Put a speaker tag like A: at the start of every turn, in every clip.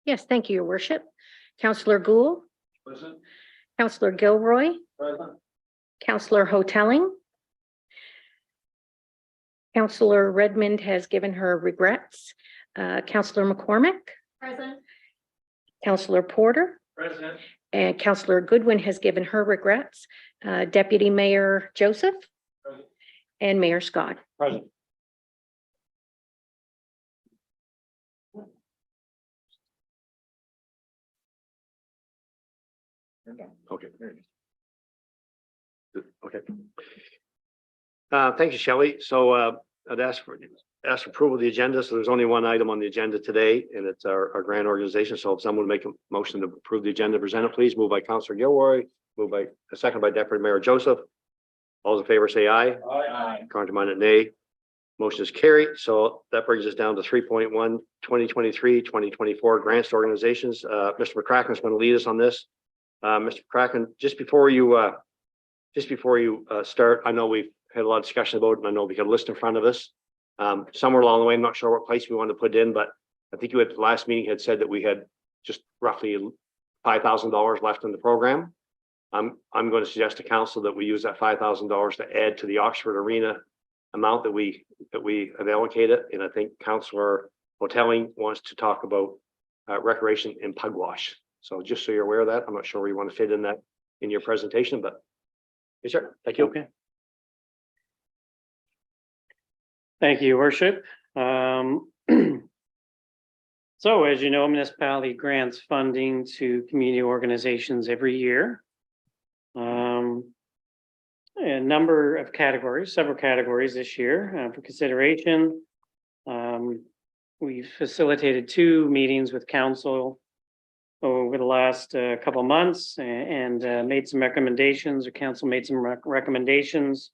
A: Yes, thank you, Your Worship. Councillor Gould,
B: Present.
A: Councillor Gilroy,
B: Present.
A: Councillor Hotelling. Councillor Redmond has given her regrets. Councillor McCormick.
C: Present.
A: Councillor Porter.
B: Present.
A: And Councillor Goodwin has given her regrets. Deputy Mayor Joseph.
B: Present.
A: And Mayor Scott.
B: Present.
D: Okay. Okay. Thank you, Shelley. So I'd ask for approval of the agenda. So there's only one item on the agenda today, and it's our grant organization. So if someone would make a motion to approve the agenda presented, please. Moved by Councillor Gilroy, second by Deputy Mayor Joseph. All those in favor say aye.
B: Aye.
D: Contrary-minded, nay. Motion is carried. So that brings us down to 3.1, 2023-2024 grants to organizations. Mr. McCracken is going to lead us on this. Mr. McCracken, just before you start, I know we've had a lot of discussion about it, and I know we have a list in front of us. Somewhere along the way, I'm not sure what place we want to put in, but I think you at the last meeting had said that we had just roughly $5,000 left in the program. I'm going to suggest to council that we use that $5,000 to add to the Oxford Arena amount that we have allocated. And I think Councillor Hotelling wants to talk about recreation in Pugwash. So just so you're aware of that, I'm not sure where you want to fit in that in your presentation, but yes, sir. Thank you.
E: Okay. Thank you, Your Worship. So as you know, municipality grants funding to community organizations every year. A number of categories, several categories this year for consideration. We've facilitated 2 meetings with council over the last couple of months and made some recommendations, or council made some recommendations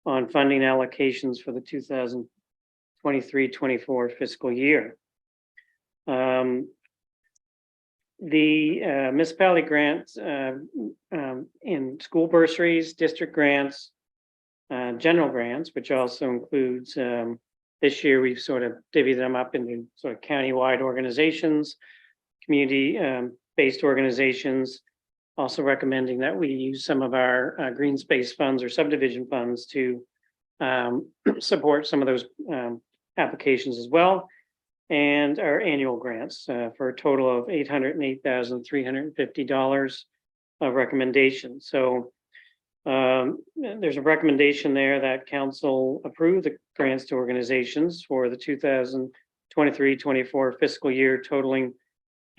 E: on funding allocations for the 2023-24 fiscal year. The municipality grants in school bursaries, district grants, general grants, which also includes this year we've sort of divvied them up into sort of county-wide organizations, community based organizations, also recommending that we use some of our green space funds or subdivision funds to support some of those applications as well, and our annual grants for a total of $808,350 of recommendations. So there's a recommendation there that council approve the grants to organizations for the 2023-24 fiscal year totaling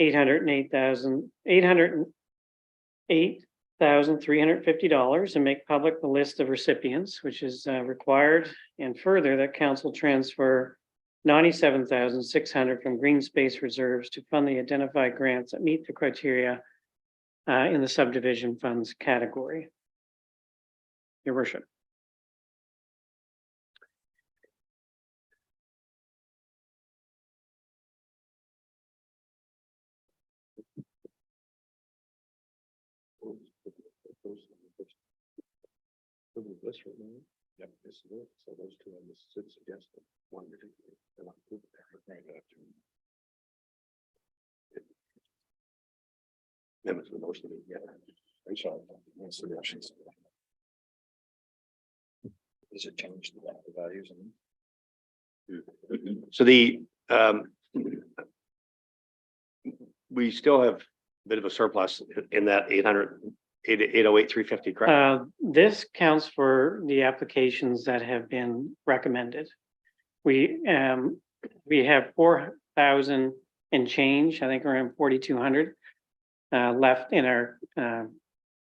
E: $808,350 and make public the list of recipients, which is required, and further that council transfer $97,600 from green space reserves to fund the identified grants that meet the criteria in the subdivision funds category. Your Worship.
D: Yep, this is it. So those 2 I just suggested. One particular, and I'll prove it. Members of the motion, yeah. I'm sorry. Suggestions. Does it change the values? So we still have a bit of a surplus in that 808,350, correct?
E: This counts for the applications that have been recommended. We have 4,000 and change, I think around 4,200 left in our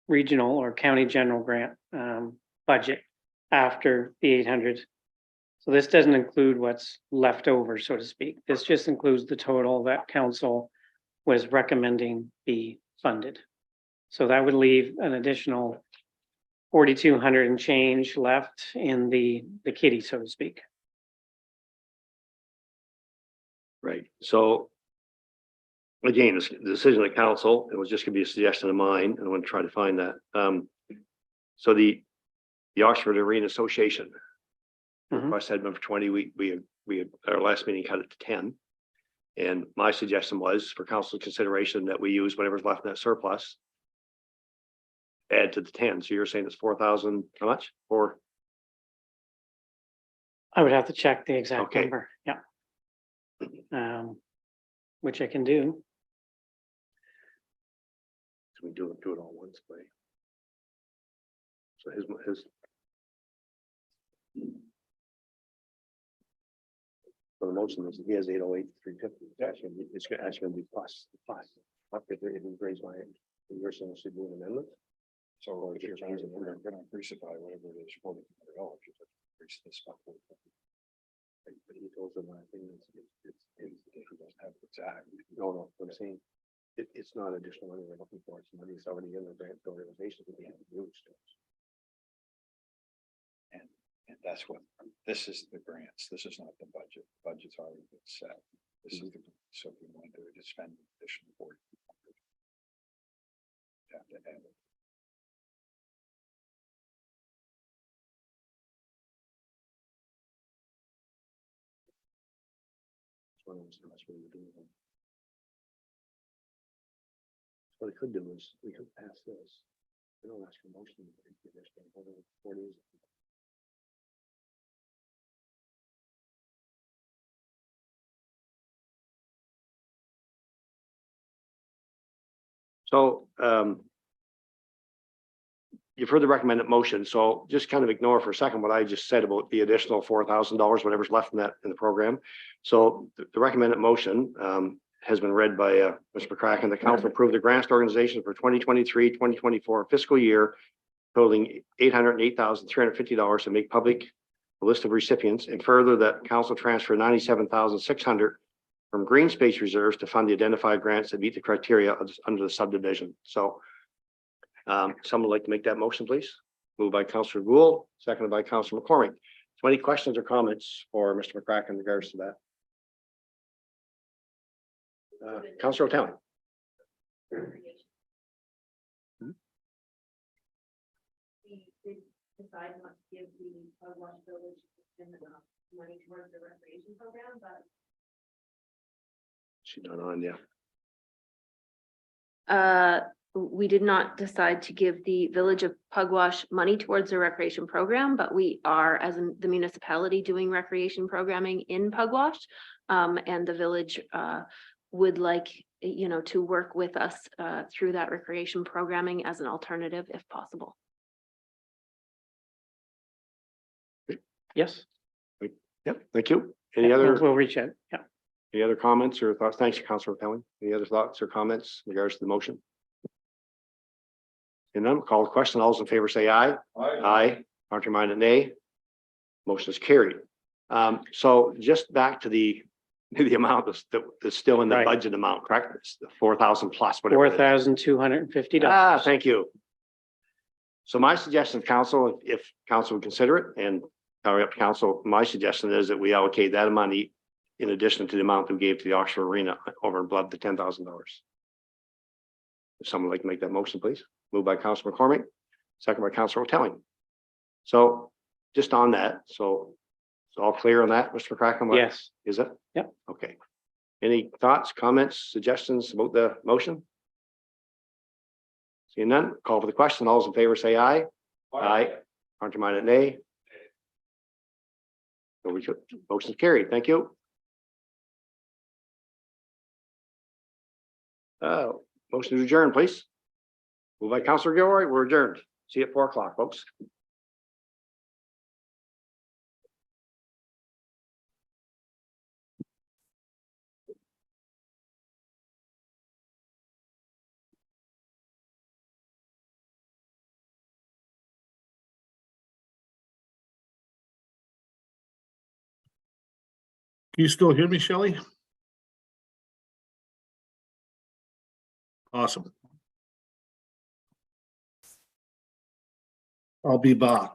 E: regional or county general grant budget after the 800. So this doesn't include what's left over, so to speak. This just includes the total that council was recommending be funded. So that would leave an additional 4,200 and change left in the kitty, so to speak.
D: Right. So again, the decision of the council, it was just going to be a suggestion of mine, and I want to try to find that. So the Oxford Arena Association request had been for 20. We had our last meeting cut it to 10, And my suggestion was for council consideration that we use whatever's left in that surplus. Add to the 10. So you're saying it's 4,000, how much?
E: I would have to check the exact
D: Okay.
E: number, yeah. Which I can do.
D: So we do it all once, way. So his. For the motion, he has 808, 350. It's actually gonna be plus. If we raise my, you're saying should do an amendment?
B: So if you're gonna increase it by whatever it is, $4,000, you have to increase this by $4,000.
D: But he told them, I think it's,
B: He doesn't have the exact.
D: no, I'm saying, it's not additional money we're looking for, it's money that's already in the grant organization that we have to use.
B: And that's what, this is the grants, this is not the budget, budget's already been set. This is the, so if we want to spend an additional 4,000. Have to add it. What I could do is, we could pass this. We don't ask for motion. So, you've heard the recommended motion, so just kind of ignore for a second what I just said about the additional $4,000, whatever's left in that in the program. So the recommended motion has been read by Mr. McCracken. The council approved the grants organization for 2023-2024 fiscal year totaling $808,350 to make public a list of recipients, and further that council transfer $97,600 from green space reserves to fund the identified grants that meet the criteria under the subdivision. So someone would like to make that motion, please? Moved by Councillor Gould, seconded by Councillor McCormick. So any questions or comments for Mr. McCracken in regards to that? Councillor O'Talley.
C: We did decide not to give the Pugwash Village money towards the recreation program, but
D: She's not on, yeah.
A: We did not decide to give the Village of Pugwash money towards the recreation program, but we are, as the municipality, doing recreation programming in Pugwash. And the village would like, to work with us through that recreation programming as an alternative if possible.
E: Yes.
D: Yep, thank you. Any other?
E: We'll reach out, yeah.
D: Any other comments or thoughts? Thanks, Councillor Pelling. Any other thoughts or comments in regards to the motion? And then call the question. All those in favor say aye. Aye. Contrary-minded, nay. Motion is carried. So just back to the amount that's still in the
E: Right.
D: budget amount, correct? It's the 4,000 plus whatever. it is.
E: $4,250.
D: Thank you. So my suggestion, council, if council would consider it and carry up council, my suggestion is that we allocate that money in addition to the amount that we gave to the Oxford Arena over and above the $10,000. If someone would like to make that motion, please. Moved by Councillor McCormick, second by Councillor O'Telling. So just on that, so it's all clear on that, Mr. McCracken?
E: Yes.
D: Is it?
E: Yep.
D: Okay. Any thoughts, comments, suggestions about the motion? Seeing none, call for the question. All those in favor say aye. Aye. Contrary-minded, nay. Motion carried. Thank you. Motion to adjourn, please. Moved by Councillor Gilroy. We're adjourned. See you at 4 o'clock, folks.
F: Can you still hear me, Shelley? Awesome. I'll be back.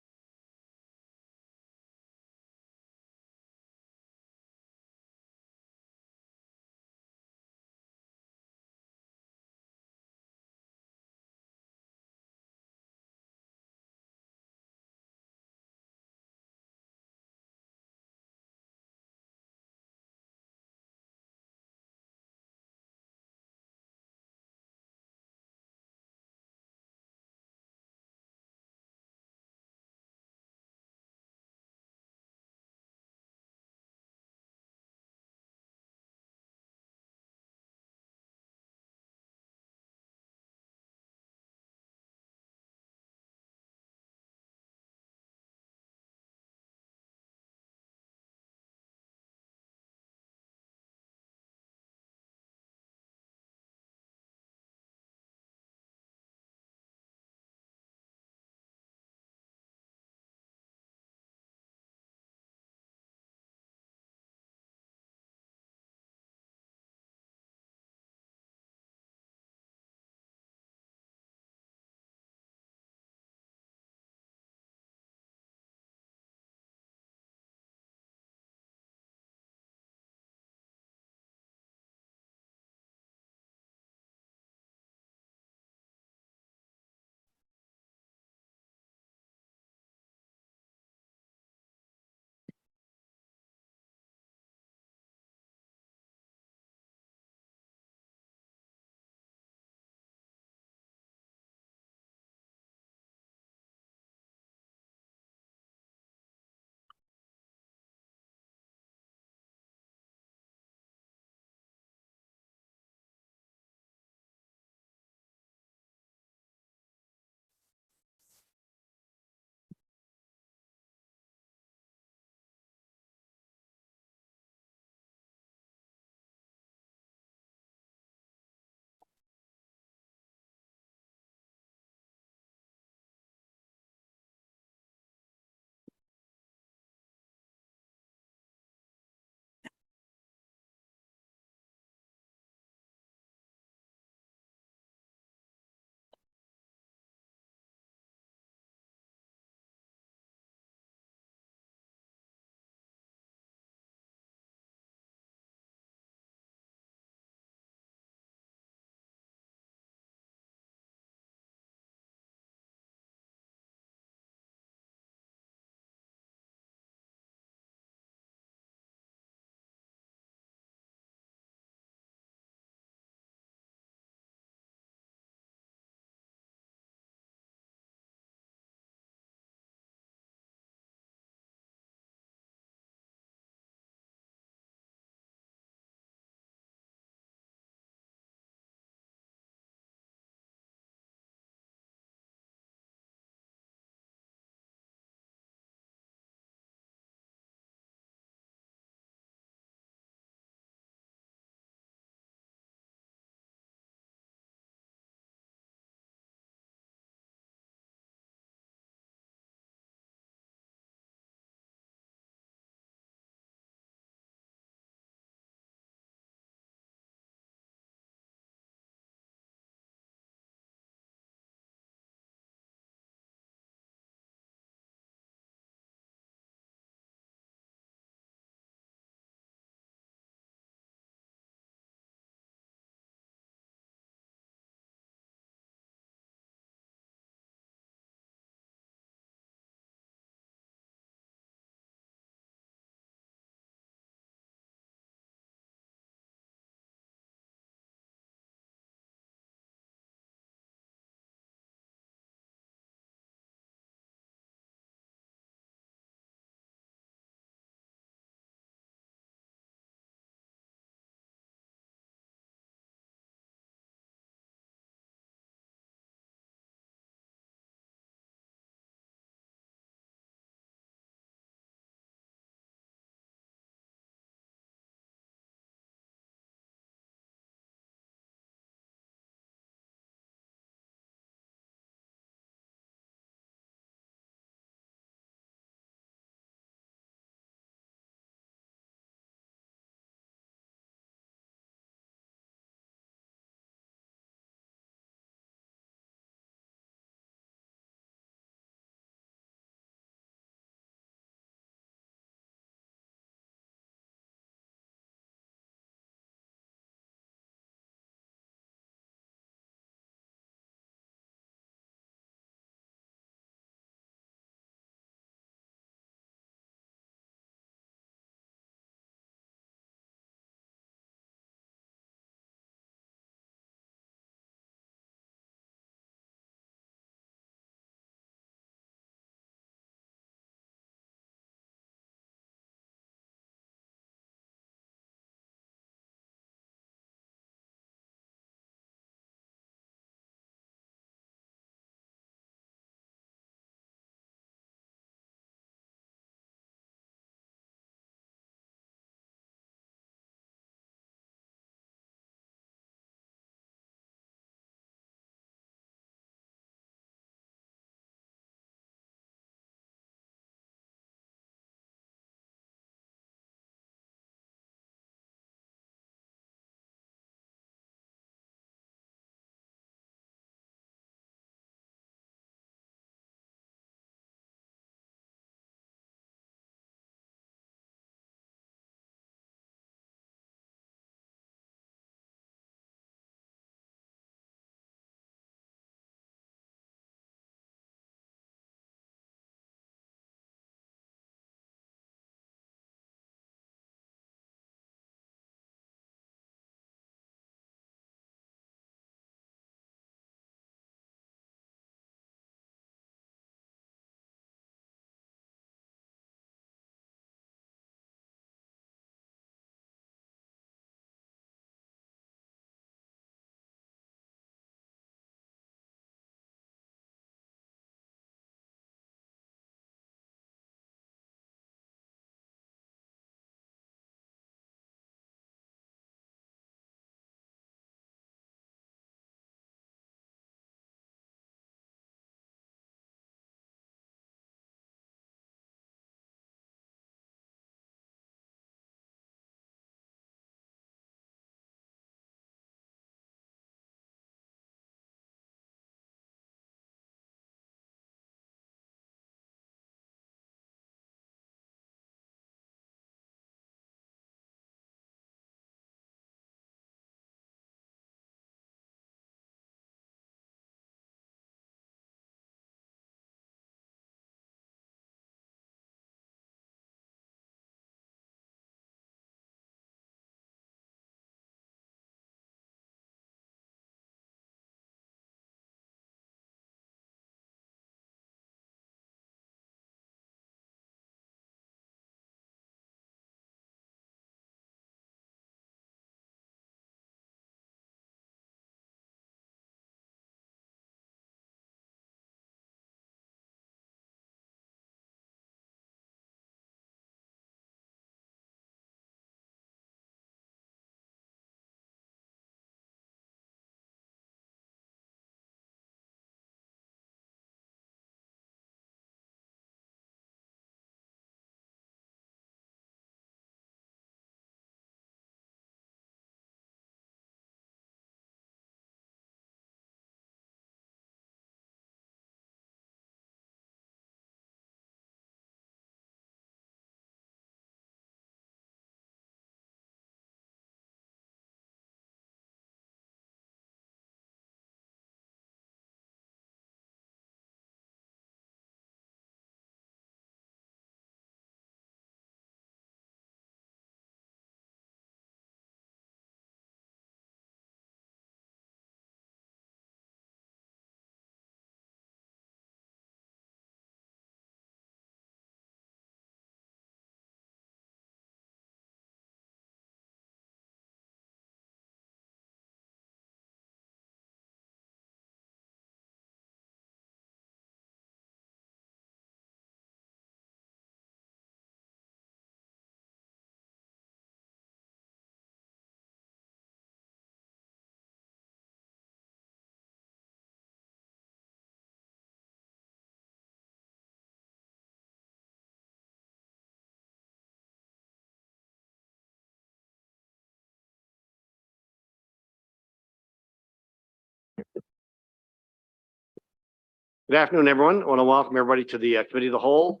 D: Good afternoon, everyone. I want to welcome everybody to the Committee of the Whole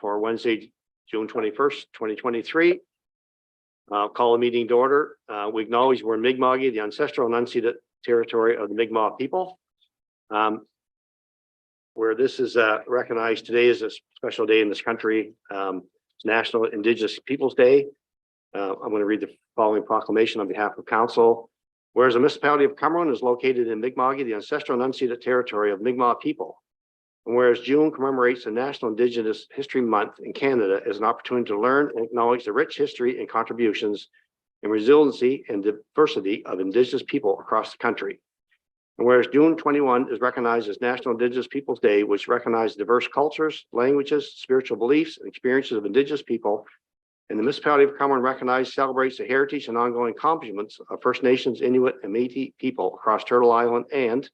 D: for Wednesday, June 21st, 2023. Call a meeting to order. We acknowledge we're in Mi'kmaq, the ancestral and unceded territory of the Mi'kmaq people. Where this is recognized today is a special day in this country. It's National Indigenous Peoples Day. I'm going to read the following proclamation on behalf of Council. Whereas the Municipality of Cumberland is located in Mi'kmaq, the ancestral and unceded territory of Mi'kmaq people. And whereas June commemorates the National Indigenous History Month in Canada as an opportunity to learn and acknowledge the rich history and contributions and resiliency and diversity of Indigenous people across the country. And whereas June 21 is recognized as National Indigenous Peoples Day, which recognizes diverse cultures, languages, spiritual beliefs, and experiences of Indigenous people, and the Municipality of Cumberland recognizes, celebrates the heritage and ongoing accomplishments of First Nations, Inuit, and Métis people across Turtle Island, and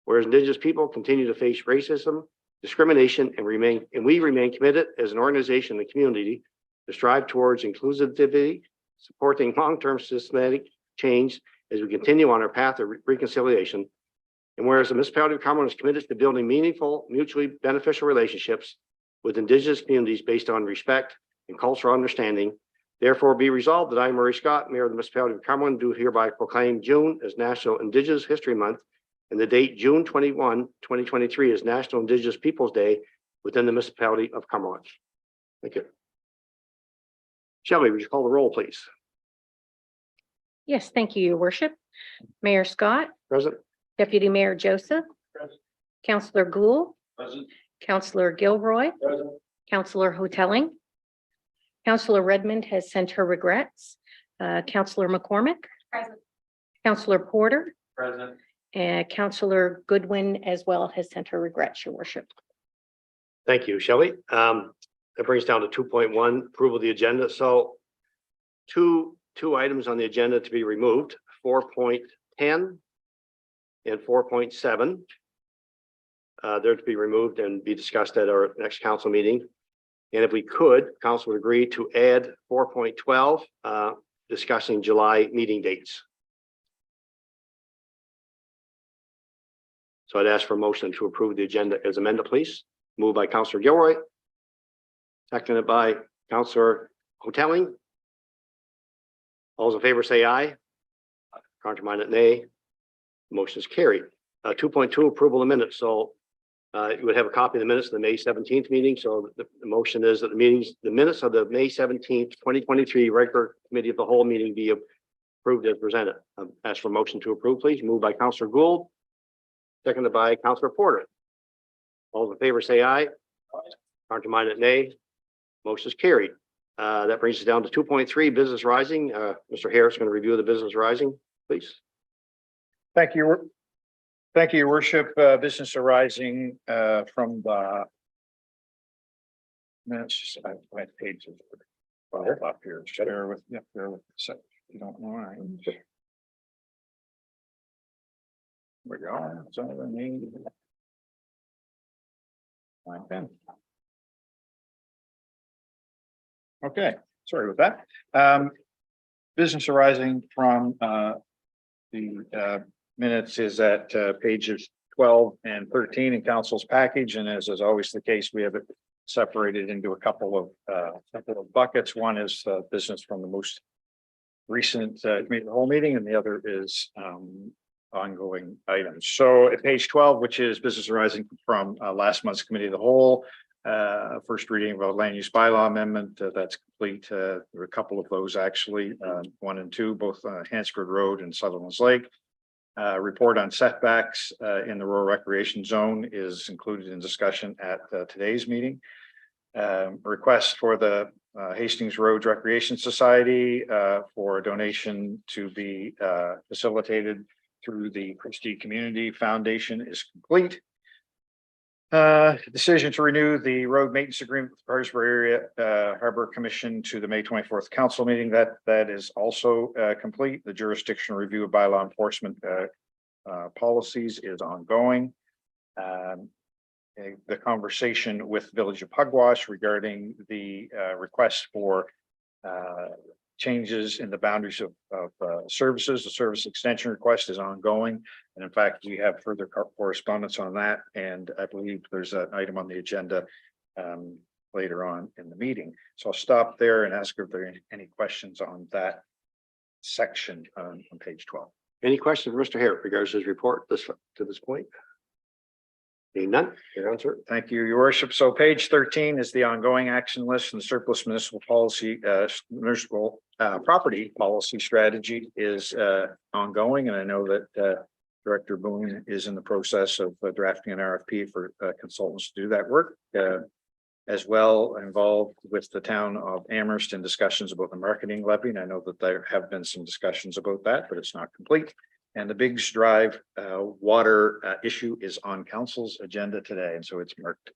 D: whereas Indigenous people continue to face racism, discrimination, and we remain committed as an organization and community to strive towards inclusivity, supporting long-term systematic change as we continue on our path of reconciliation. And whereas the Municipality of Cumberland is committed to building meaningful, mutually beneficial relationships with Indigenous communities based on respect and cultural understanding, therefore be resolved that I, Murray Scott, Mayor of the Municipality of Cumberland, do hereby proclaim June as National Indigenous History Month and the date June 21, 2023 is National Indigenous Peoples Day within the Municipality of Cumberland. Thank you. Shelley, would you call the roll, please?
G: Yes, thank you, Your Worship. Mayor Scott,
D: Present.
G: Deputy Mayor Joseph,
D: Present.
G: Councillor Gould,
D: Present.
G: Councillor Gilroy,
D: Present.
G: Councillor Hotelling. Councillor Redmond has sent her regrets. Councillor McCormick.
C: Present.
G: Councillor Porter.
D: Present.
G: And Councillor Goodwin as well has sent her regrets, Your Worship.
D: Thank you, Shelley. That brings us down to 2.1, approval of the agenda. So two items on the agenda to be removed, 4.10 and 4.7. They're to be removed and be discussed at our next council meeting. And if we could, council would agree to add 4.12, discussing July meeting dates. So I'd ask for a motion to approve the agenda as amended, please. Moved by Councillor Gilroy. Seconded by Councillor Hotelling. All those in favor say aye. Contrary-minded nay. Motion is carried. 2.2, approval of minutes. So you would have a copy of the minutes of the May 17th meeting. So the motion is that the minutes of the May 17th, 2023 regular committee of the whole meeting be approved as presented. Ask for a motion to approve, please. Moved by Councillor Gould. Seconded by Councillor Porter. All those in favor say aye. Contrary-minded nay. Motion is carried. That brings us down to 2.3, Business Rising. Mr. Harris is going to review the Business Rising, please.
H: Thank you. Thank you, Your Worship. Business arising from the minutes. My pages are up here. Bear with me. Bear with me. If you don't mind. Here we go. It's all I need. My pen. Okay, sorry with that. Business arising from the minutes is at pages 12 and 13 in council's package, and as is always the case, we have it separated into a couple of buckets. One is business from the most recent committee of the whole meeting, and the other is ongoing items. So at page 12, which is business arising from last month's committee of the whole, first reading of a land use bylaw amendment, that's complete. There are a couple of those actually, 1 and 2, both Hansford Road and Sutherland's Lake. Report on setbacks in the rural recreation zone is included in discussion at today's meeting. Request for the Hastings Roads Recreation Society for a donation to be facilitated through the Christie Community Foundation is complete. Decision to renew the road maintenance agreement with the Parkersburg Area Harbor Commission to the May 24th council meeting. That is also complete. The jurisdictional review of bylaw enforcement policies is ongoing. The conversation with Village of Pugwash regarding the request for changes in the boundaries of services. The service extension request is ongoing. And in fact, we have further correspondence on that. And I believe there's an item on the agenda later on in the meeting. So I'll stop there and ask if there are any questions on that section on page 12.
D: Any questions for Mr. Hare regards to his report to this point? Seeing none, your answer.
H: Thank you, your worship. So page 13 is the ongoing action list, and the surplus municipal policy, municipal property policy strategy is ongoing. And I know that Director Boone is in the process of drafting an RFP for consultants to do that work. As well involved with the town of Amherst in discussions about the marketing levy. And I know that there have been some discussions about that, but it's not complete. And the Biggs Drive water issue is on council's agenda today. And so it's marked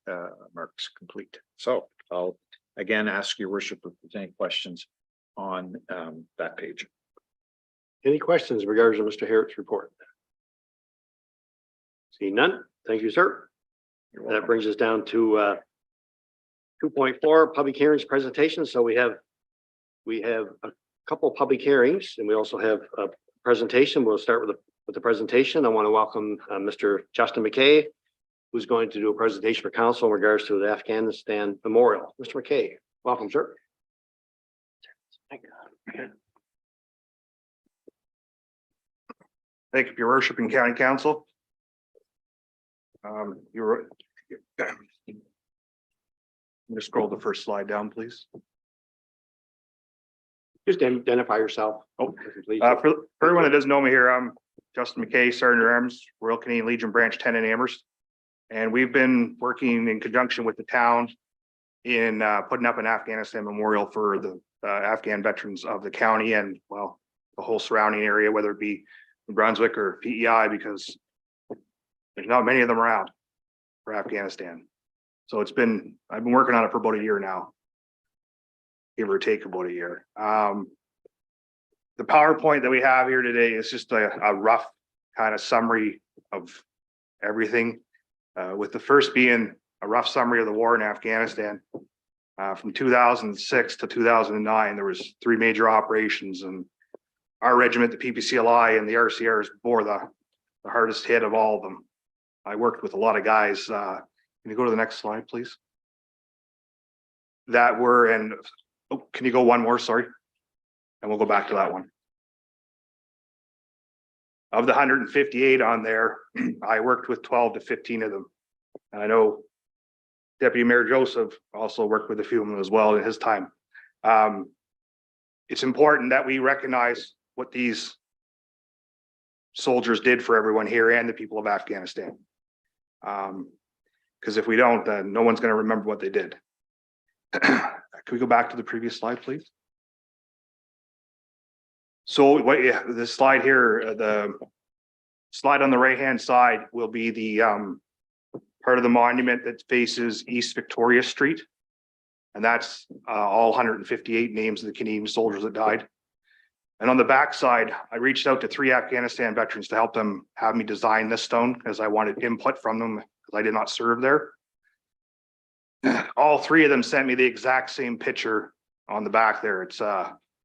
H: complete. So I'll again ask your worship if there's any questions on that page.
D: Any questions in regards to Mr. Harrett's report? Seeing none, thank you, sir. That brings us down to 2.4 public hearings presentation. So we have a couple of public hearings, and we also have a presentation. We'll start with the presentation. I want to welcome Mr. Justin McKay, who's going to do a presentation for council in regards to the Afghanistan Memorial. Mr. McKay, welcome, sir.
I: Thank you, your worship and county council. Just scroll the first slide down, please.
D: Just identify yourself.
I: Oh,
D: please.
I: For everyone that doesn't know me here, I'm Justin McKay, Sergeant at Arms, Royal Canadian Legion Branch 10 in Amherst. And we've been working in conjunction with the town in putting up an Afghanistan memorial for the Afghan veterans of the county and, well, the whole surrounding area, whether it be New Brunswick or PEI, because there's not many of them around for Afghanistan. So I've been working on it for about a year now, give or take about a year. The PowerPoint that we have here today is just a rough kind of summary of everything, with the first being a rough summary of the war in Afghanistan. From 2006 to 2009, there was 3 major operations, and our regiment, the PPCLI and the RCRs, bore the hardest hit of all of them. I worked with a lot of guys. Can you go to the next slide, please? That were, and oh, can you go one more? Sorry. And we'll go back to that one. Of the 158 on there, I worked with 12 to 15 of them. And I know Deputy Mayor Joseph also worked with a few of them as well in his time. It's important that we recognize what these soldiers did for everyone here and the people of Afghanistan. Because if we don't, then no one's going to remember what they did. Can we go back to the previous slide, please? So this slide here, the slide on the right-hand side will be the part of the monument that faces East Victoria Street. And that's all 158 names of the Canadian soldiers that died. And on the back side, I reached out to 3 Afghanistan veterans to help them have me design this stone, as I wanted input from them, because I did not serve there. All 3 of them sent me the exact same picture on the back there. It's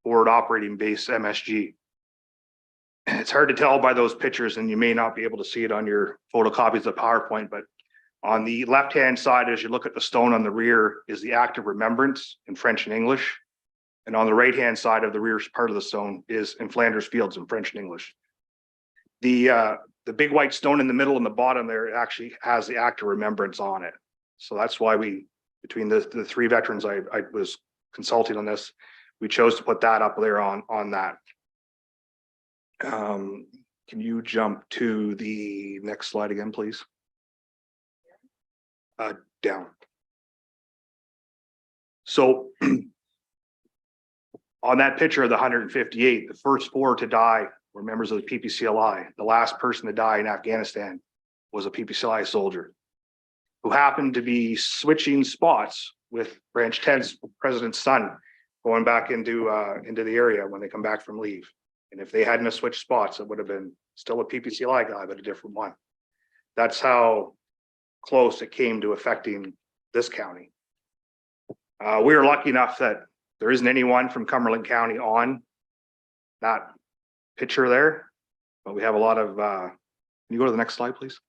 I: Forward Operating Base MSG. It's hard to tell by those pictures, and you may not be able to see it on your photocopies of PowerPoint, but on the left-hand side, as you look at the stone on the rear, is the Act of Remembrance in French and English. And on the right-hand side of the rear part of the stone is in Flanders Fields in French and English. The big white stone in the middle and the bottom there actually has the Act of Remembrance on it. So that's why we, between the 3 veterans I was consulting on this, we chose to put that up there on that. Can you jump to the next slide again, please? Down. So on that picture of the 158, the first 4 to die were members of the PPCLI. The last person to die in Afghanistan was a PPCLI soldier who happened to be switching spots with Branch 10's president's son, going back into the area when they come back from leave. And if they hadn't have switched spots, it would have been still a PPCLI guy, but a different one. That's how close it came to affecting this county. We were lucky enough that There isn't anyone from Cumberland County on that picture there, but we have a lot of, can you go to the next slide, please?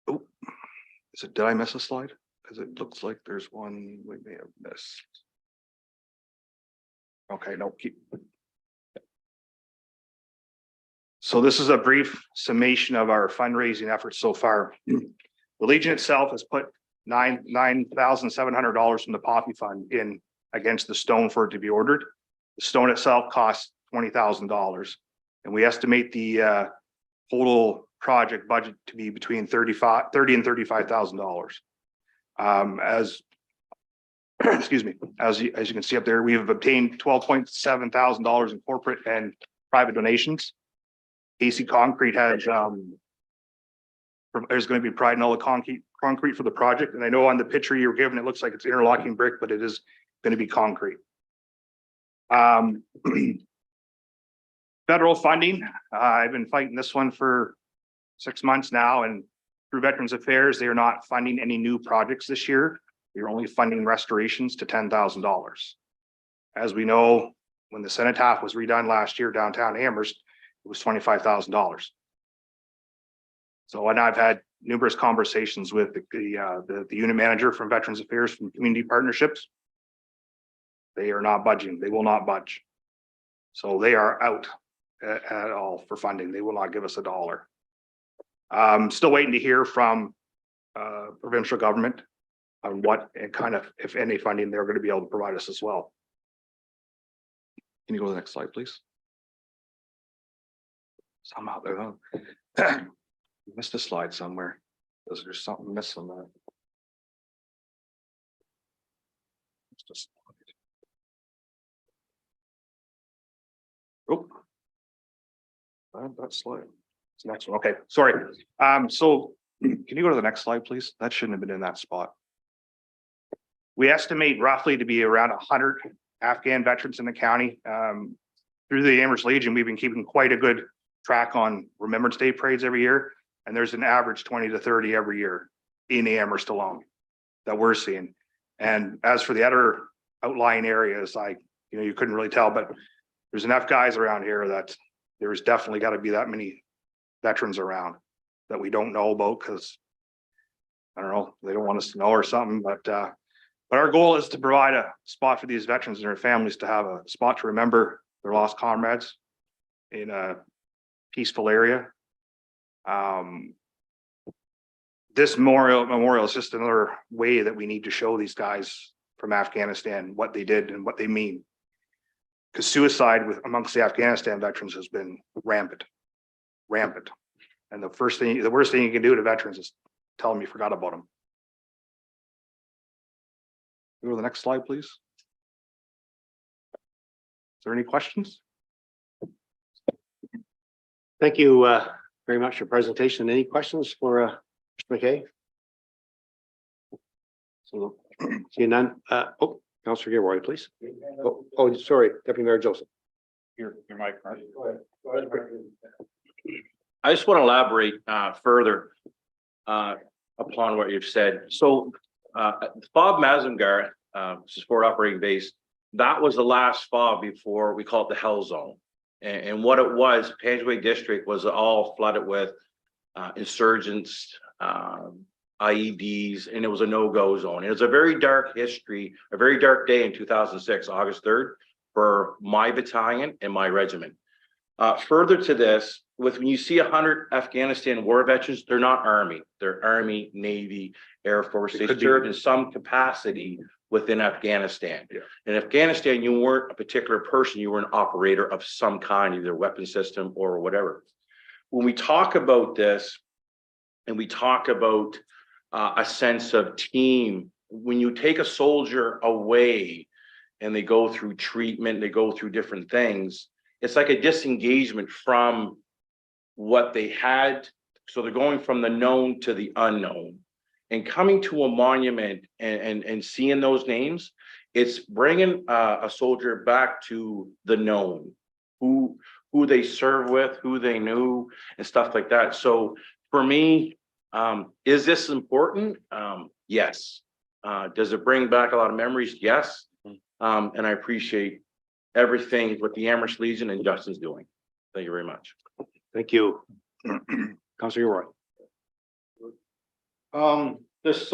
I: Oh, did I miss a slide? Because it looks like there's one we may have missed. Okay, no, keep. So this is a brief summation of our fundraising efforts so far. The Legion itself has put $9,700 from the Poppy Fund in against the stone for it to be ordered. The stone itself costs $20,000, and we estimate the total project budget to be between $30,000 and $35,000. As excuse me, as you can see up there, we have obtained $12.7 thousand in corporate and private donations. AC Concrete has there's going to be providing all the concrete for the project, and I know on the picture you're given it looks like it's interlocking brick, but it is going to be concrete. Federal funding, I've been fighting this one for 6 months now, and through Veterans Affairs, they are not funding any new projects this year. They're only funding restorations to $10,000. As we know, when the cenotaph was redone last year downtown Amherst, it was $25,000. So, and I've had numerous conversations with the unit manager from Veterans Affairs from Community Partnerships. They are not budging. They will not budge. So they are out at all for funding. They will not give us a dollar. Still waiting to hear from provincial government on what and kind of, if any funding they're going to be able to provide us as well. Can you go to the next slide, please? Some out there, huh? Missed a slide somewhere. There's something missing there. Just oh, that slide. It's the next one. Okay, sorry. So can you go to the next slide, please? That shouldn't have been in that spot. We estimate roughly to be around 100 Afghan veterans in the county. Through the Amherst Legion, we've been keeping quite a good track on Remembrance Day parades every year, and there's an average 20 to 30 every year in Amherst alone that we're seeing. And as for the other outlying areas, you couldn't really tell, but there's enough guys around here that there's definitely got to be that many veterans around that we don't know about because I don't know, they don't want us to know or something, but our goal is to provide a spot for these veterans and their families to have a spot to remember their lost comrades in a peaceful area. This memorial is just another way that we need to show these guys from Afghanistan what they did and what they mean. Because suicide amongst the Afghanistan veterans has been rampant. And the worst thing you can do to veterans is tell them you forgot about them. Go to the next slide, please. Is there any questions?
D: Thank you very much for your presentation. Any questions for Mr. McKay? So, see none. Oh, Councillor Gilroy, please. Oh, sorry, Deputy Mayor Joseph.
H: Your mic, Mark.
J: I just want to elaborate further upon what you've said. So FOB Mazumgar, Support Operating Base, that was the last FOB before we call it the Hell Zone. And what it was, Panjway District was all flooded with insurgents, IEDs, and it was a no-go zone. It was a very dark history, a very dark day in 2006, August 3rd, for my battalion and my regiment. Further to this, when you see 100 Afghanistan war veterans, they're not Army. They're Army, Navy, Air Force. They served in some capacity within Afghanistan.
I: Yeah.
J: In Afghanistan, you weren't a particular person. You were an operator of some kind, either weapon system or whatever. When we talk about this, and we talk about a sense of team, when you take a soldier away and they go through treatment, they go through different things, it's like a disengagement from what they had. So they're going from the known to the unknown. And coming to a monument and seeing those names, it's bringing a soldier back to the known, who they serve with, who they knew, and stuff like that. So for me, is this important? Yes. Does it bring back a lot of memories? Yes. And I appreciate everything what the Amherst Legion and Justin's doing. Thank you very much.
B: Thank you. Councilor Roy.
K: This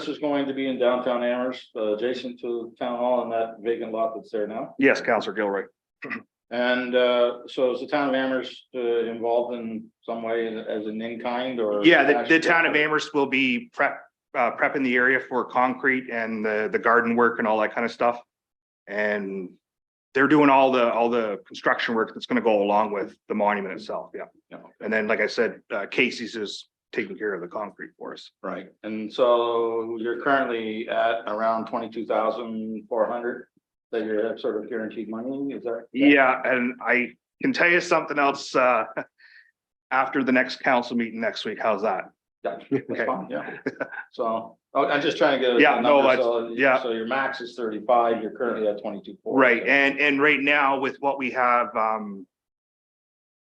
K: is going to be in downtown Amherst, adjacent to town hall and that vacant lot that's there now.
I: Yes, Councilor Gilroy.
K: And so is the town of Amherst involved in some way as an in-kind or?
I: Yeah, the town of Amherst will be prepping the area for concrete and the garden work and all that kind of stuff. And they're doing all the construction work that's gonna go along with the monument itself, yeah. And then, like I said, Casey's is taking care of the concrete for us.
K: Right, and so you're currently at around 22,400 that you're sort of guaranteed money, is that?
I: Yeah, and I can tell you something else, after the next council meeting next week, how's that?
K: Yeah, that's fine, yeah. So, I'm just trying to get.
I: Yeah, no, yeah.
K: So your max is 35, you're currently at 22.4.
I: Right, and right now with what we have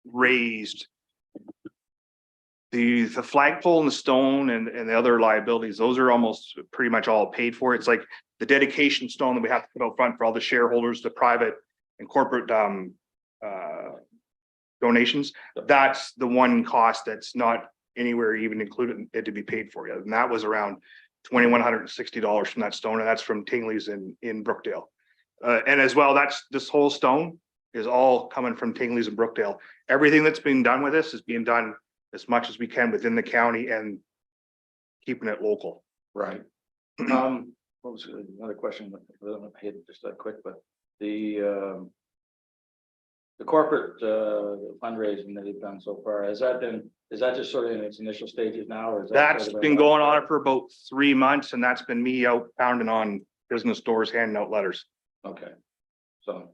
I: raised, the flagpole and the stone and the other liabilities, those are almost pretty much all paid for. It's like the dedication stone that we have to put out front for all the shareholders, the private and corporate donations. That's the one cost that's not anywhere even included it to be paid for yet. And that was around $2,160 from that stone, and that's from Tingley's in Brookdale. And as well, this whole stone is all coming from Tingley's in Brookdale. Everything that's being done with this is being done as much as we can within the county and keeping it local.
K: Right. What was another question? I hit it just that quick, but the corporate fundraising that you've done so far, is that just sort of in its initial stages now, or is that?
I: That's
K: sort of
I: been going on for about 3 months, and that's been me out pounding on business doors, handing out letters.
K: Okay, so.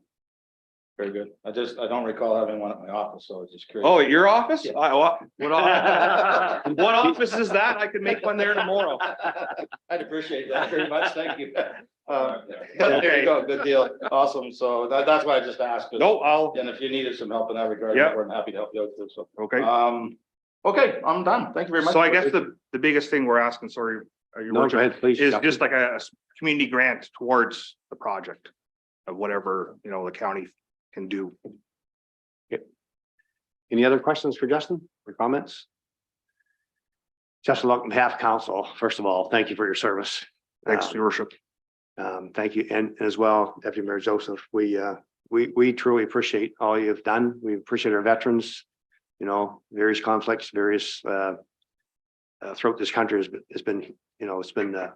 K: Very good. I don't recall having one at my office, so I was just curious.
I: Oh, at your office?
K: Yeah.
I: What office? What office is that? I could make one there tomorrow.
K: I'd appreciate that very much. Thank you. There you go. Good deal. Awesome. So that's why I just asked.
I: No, I'll,
K: And if you needed some help in that regard,
I: Yeah.
K: I'm happy to help you out too. So,
I: okay.
K: Okay, I'm done. Thank you very much.
I: So I guess the biggest thing we're asking, sorry, your
B: No,
I: worship,
B: go ahead, please.
I: is just like a community grant towards the project of whatever, the county can do.
B: Any other questions for Justin or comments? Justin, on behalf of council, first of all, thank you for your service.
I: Thanks, your worship.
B: Thank you. And as well, Deputy Mayor Joseph, we truly appreciate all you've done. We appreciate our veterans, various conflicts, various throughout this country has been, it's been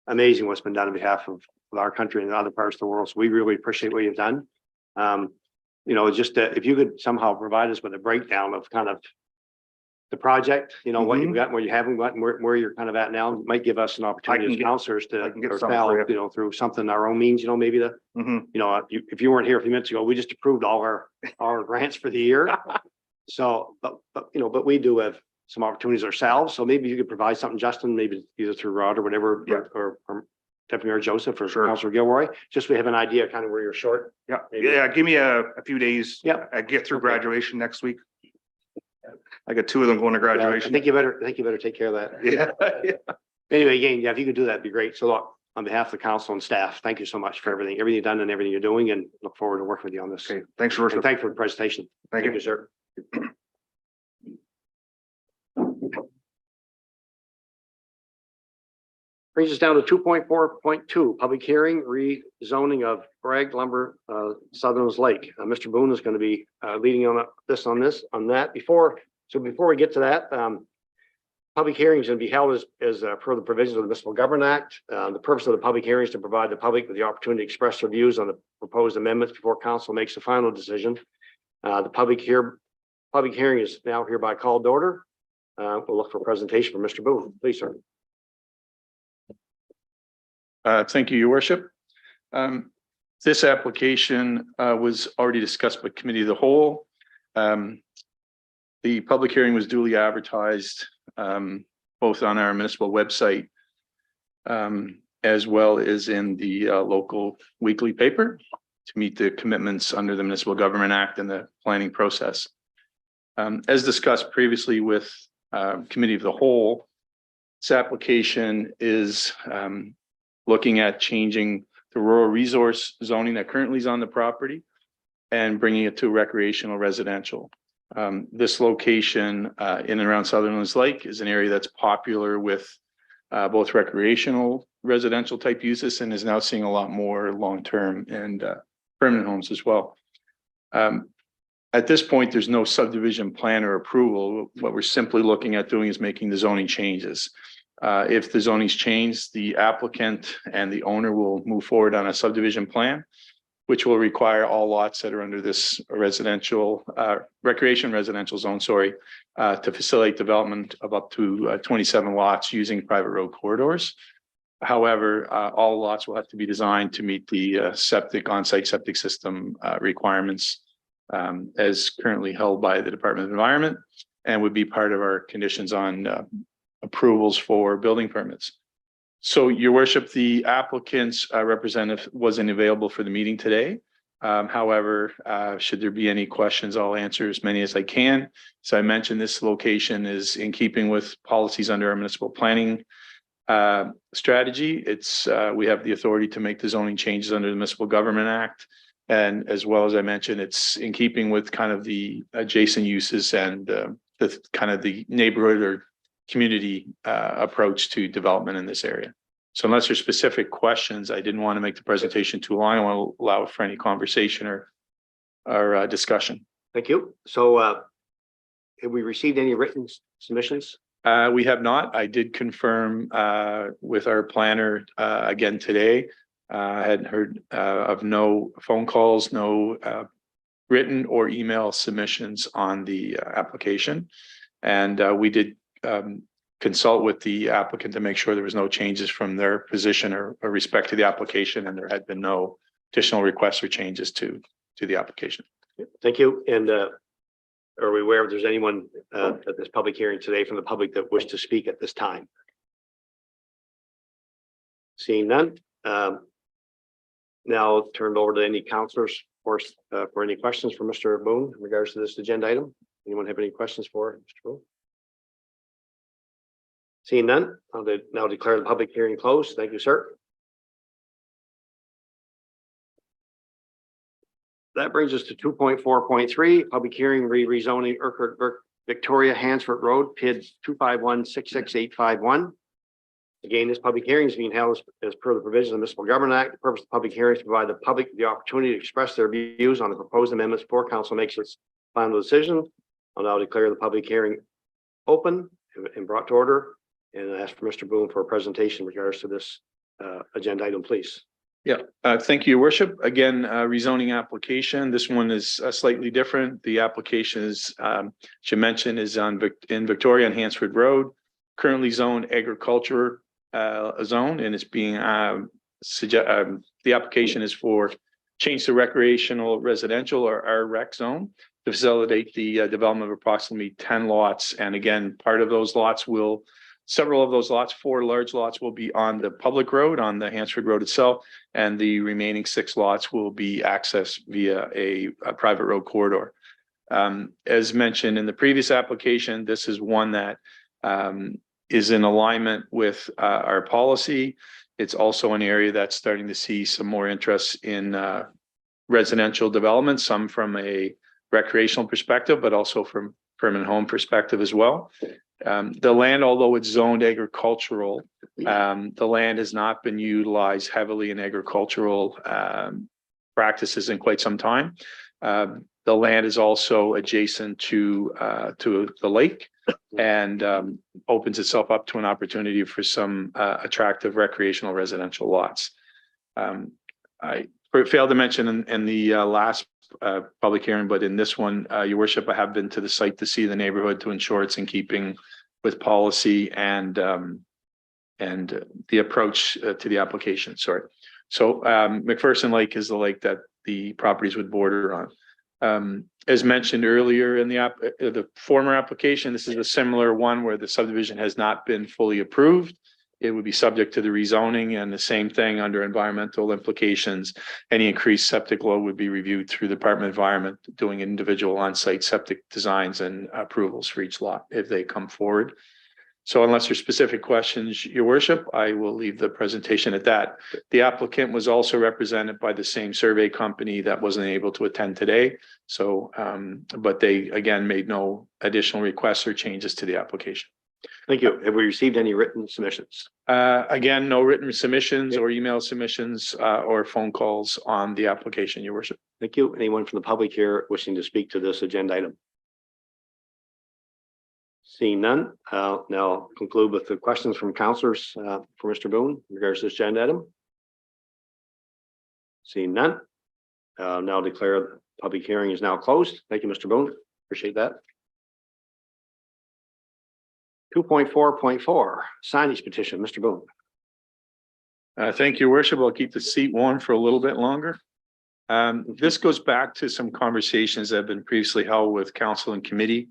B: amazing what's been done on behalf of our country and other parts of the world. So we really appreciate what you've done. Just if you could somehow provide us with a breakdown of kind of the project, what you've got, where you haven't got, and where you're kind of at now, might give us an opportunity as counselors to,
I: get
B: or
I: something for
B: Cal, through something our own means, maybe to, if you weren't here a few minutes ago, we just approved all our grants for the year. So, but we do have some opportunities ourselves. So maybe you could provide something, Justin, maybe either through Rod or whatever, or Deputy Mayor Joseph or Councilor Gilroy, just so we have an idea kind of where you're short.
I: Yeah,
B: Maybe.
I: yeah, give me a few days.
B: Yeah.
I: I get through graduation next week. I got 2 of them going to
B: Yeah,
I: graduation.
B: I think you better take care of that.
I: Yeah.
B: Anyway, again, if you could do that, it'd be great. So look, on behalf of the council and staff, thank you so much for everything you've done and everything you're doing, and look forward to working with you on this.
I: Okay, thanks, your
B: And
I: worship.
B: thank you for the presentation.
I: Thank you.
B: Sir. Brings us down to 2.4.2, public hearing, rezoning of Bragg Lumber, Sutherland's Lake. Mr. Boone is going to be leading on that. Before we get to that, public hearing is going to be held as per the provisions of the Municipal Government Act. The purpose of the public hearing is to provide the public with the opportunity to express their views on the proposed amendments before council makes a final decision. The public hearing is now hereby called to order. We'll look for a presentation from Mr. Boone. Please, sir.
L: Thank you, Your Worship. This application was already discussed by Committee of the Whole. The public hearing was duly advertised both on our municipal website as well as in the local weekly paper to meet the commitments under the Municipal Government Act and the planning process. As discussed previously with Committee of the Whole, this application is looking at changing the rural resource zoning that currently is on the property and bringing it to recreational residential. This location in and around Sutherland's Lake is an area that's popular with both recreational residential type uses and is now seeing a lot more long-term and permanent homes as well. At this point, there's no subdivision plan or approval. What we're simply looking at doing is making the zoning changes. If the zoning's changed, the applicant and the owner will move forward on a subdivision plan, which will require all lots that are under this residential, recreation residential zone, to facilitate development of up to 27 lots using private road corridors. However, all lots will have to be designed to meet the septic on-site septic system requirements as currently held by the Department of Environment and would be part of our conditions on approvals for building permits. So, Your Worship, the applicant's representative wasn't available for the meeting today. However, should there be any questions, I'll answer as many as I can. So I mentioned this location is in keeping with policies under our municipal planning strategy. We have the authority to make the zoning changes under the Municipal Government Act. And as well as I mentioned, it's in keeping with kind of the adjacent uses and the kind of the neighborhood or community approach to development in this area. So unless there's specific questions, I didn't want to make the presentation too long. I want to allow for any conversation or discussion.
B: Thank you. So have we received any written submissions?
L: We have not. I did confirm with our planner again today. I hadn't heard of no phone calls, no written or email submissions on the application. And we did consult with the applicant to make sure there was no changes from their position or respect to the application, and there had been no additional requests or changes to the application.
B: Thank you. And are we aware if there's anyone at this public hearing today from the public that wished to speak at this time? Seeing none. Now I'll turn it over to any councillors for any questions for Mr. Boone in regards to this agenda item. Anyone have any questions for Mr. Boone? Seeing none, I'll now declare the public hearing closed. Thank you, sir. That brings us to 2.4.3, public hearing rezoning Victoria Hansford Road, PID 251-66851. Again, this public hearing is being held as per the provisions of the Municipal Government Act. The purpose of the public hearing is to provide the public the opportunity to express their views on the proposed amendments before council makes its final decision. I'll now declare the public hearing open and brought to order, and ask for Mr. Boone for a presentation in regards to this agenda item, please.
L: Yeah, thank you, Your Worship. Again, rezoning application. This one is slightly different. The application is, she mentioned, is in Victoria on Hansford Road, currently zoned agriculture zone, and it's being the application is for change to recreational residential or RREC zone to facilitate the development of approximately 10 lots. And again, part of those lots several of those lots, 4 large lots, will be on the public road, on the Hansford Road itself, and the remaining 6 lots will be accessed via a private road corridor. As mentioned in the previous application, this is one that is in alignment with our policy. It's also an area that's starting to see some more interest in residential development, some from a recreational perspective, but also from permanent home perspective as well. The land, although it's zoned agricultural, the land has not been utilized heavily in agricultural practices in quite some time. The land is also adjacent to the lake and opens itself up to an opportunity for some attractive recreational residential lots. I failed to mention in the last public hearing, but in this one, Your Worship, I have been to the site to see the neighborhood to ensure it's in keeping with policy and the approach to the application. Sorry. So McPherson Lake is the lake that the properties would border on. As mentioned earlier in the former application, this is a similar one where the subdivision has not been fully approved. It would be subject to the rezoning, and the same thing under environmental implications. Any increased septic load would be reviewed through the Department of Environment, doing individual on-site septic designs and approvals for each lot if they come forward. So unless there's specific questions, your worship, I will leave the presentation at that. The applicant was also represented by the same survey company that wasn't able to attend today. So, but they again made no additional requests or changes to the application.
B: Thank you. Have we received any written submissions?
L: Again, no written submissions or email submissions or phone calls on the application, your worship.
B: Thank you. Anyone from the public here wishing to speak to this agenda item? Seeing none, now conclude with the questions from councillors for Mr. Boone in regards to this agenda item. Seeing none, now declare the public hearing is now closed. Thank you, Mr. Boone. Appreciate that. 2.4.4 signage petition, Mr. Boone.
L: Thank you, worship. I'll keep the seat warm for a little bit longer. This goes back to some conversations that have been previously held with council and committee.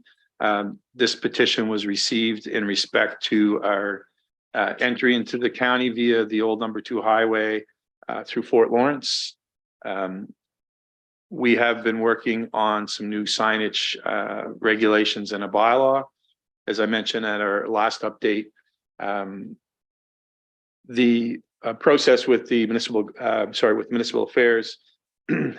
L: This petition was received in respect to our entry into the county via the old number 2 highway through Fort Lawrence. We have been working on some new signage regulations and a bylaw. As I mentioned at our last update, the process with the municipal affairs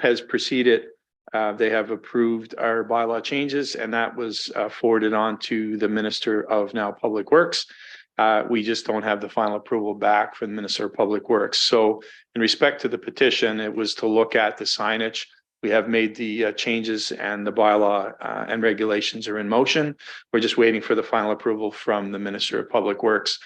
L: has proceeded. They have approved our bylaw changes, and that was forwarded on to the Minister of now Public Works. We just don't have the final approval back from the Minister of Public Works. So in respect to the petition, it was to look at the signage. We have made the changes, and the bylaw and regulations are in motion. We're just waiting for the final approval from the Minister of Public Works.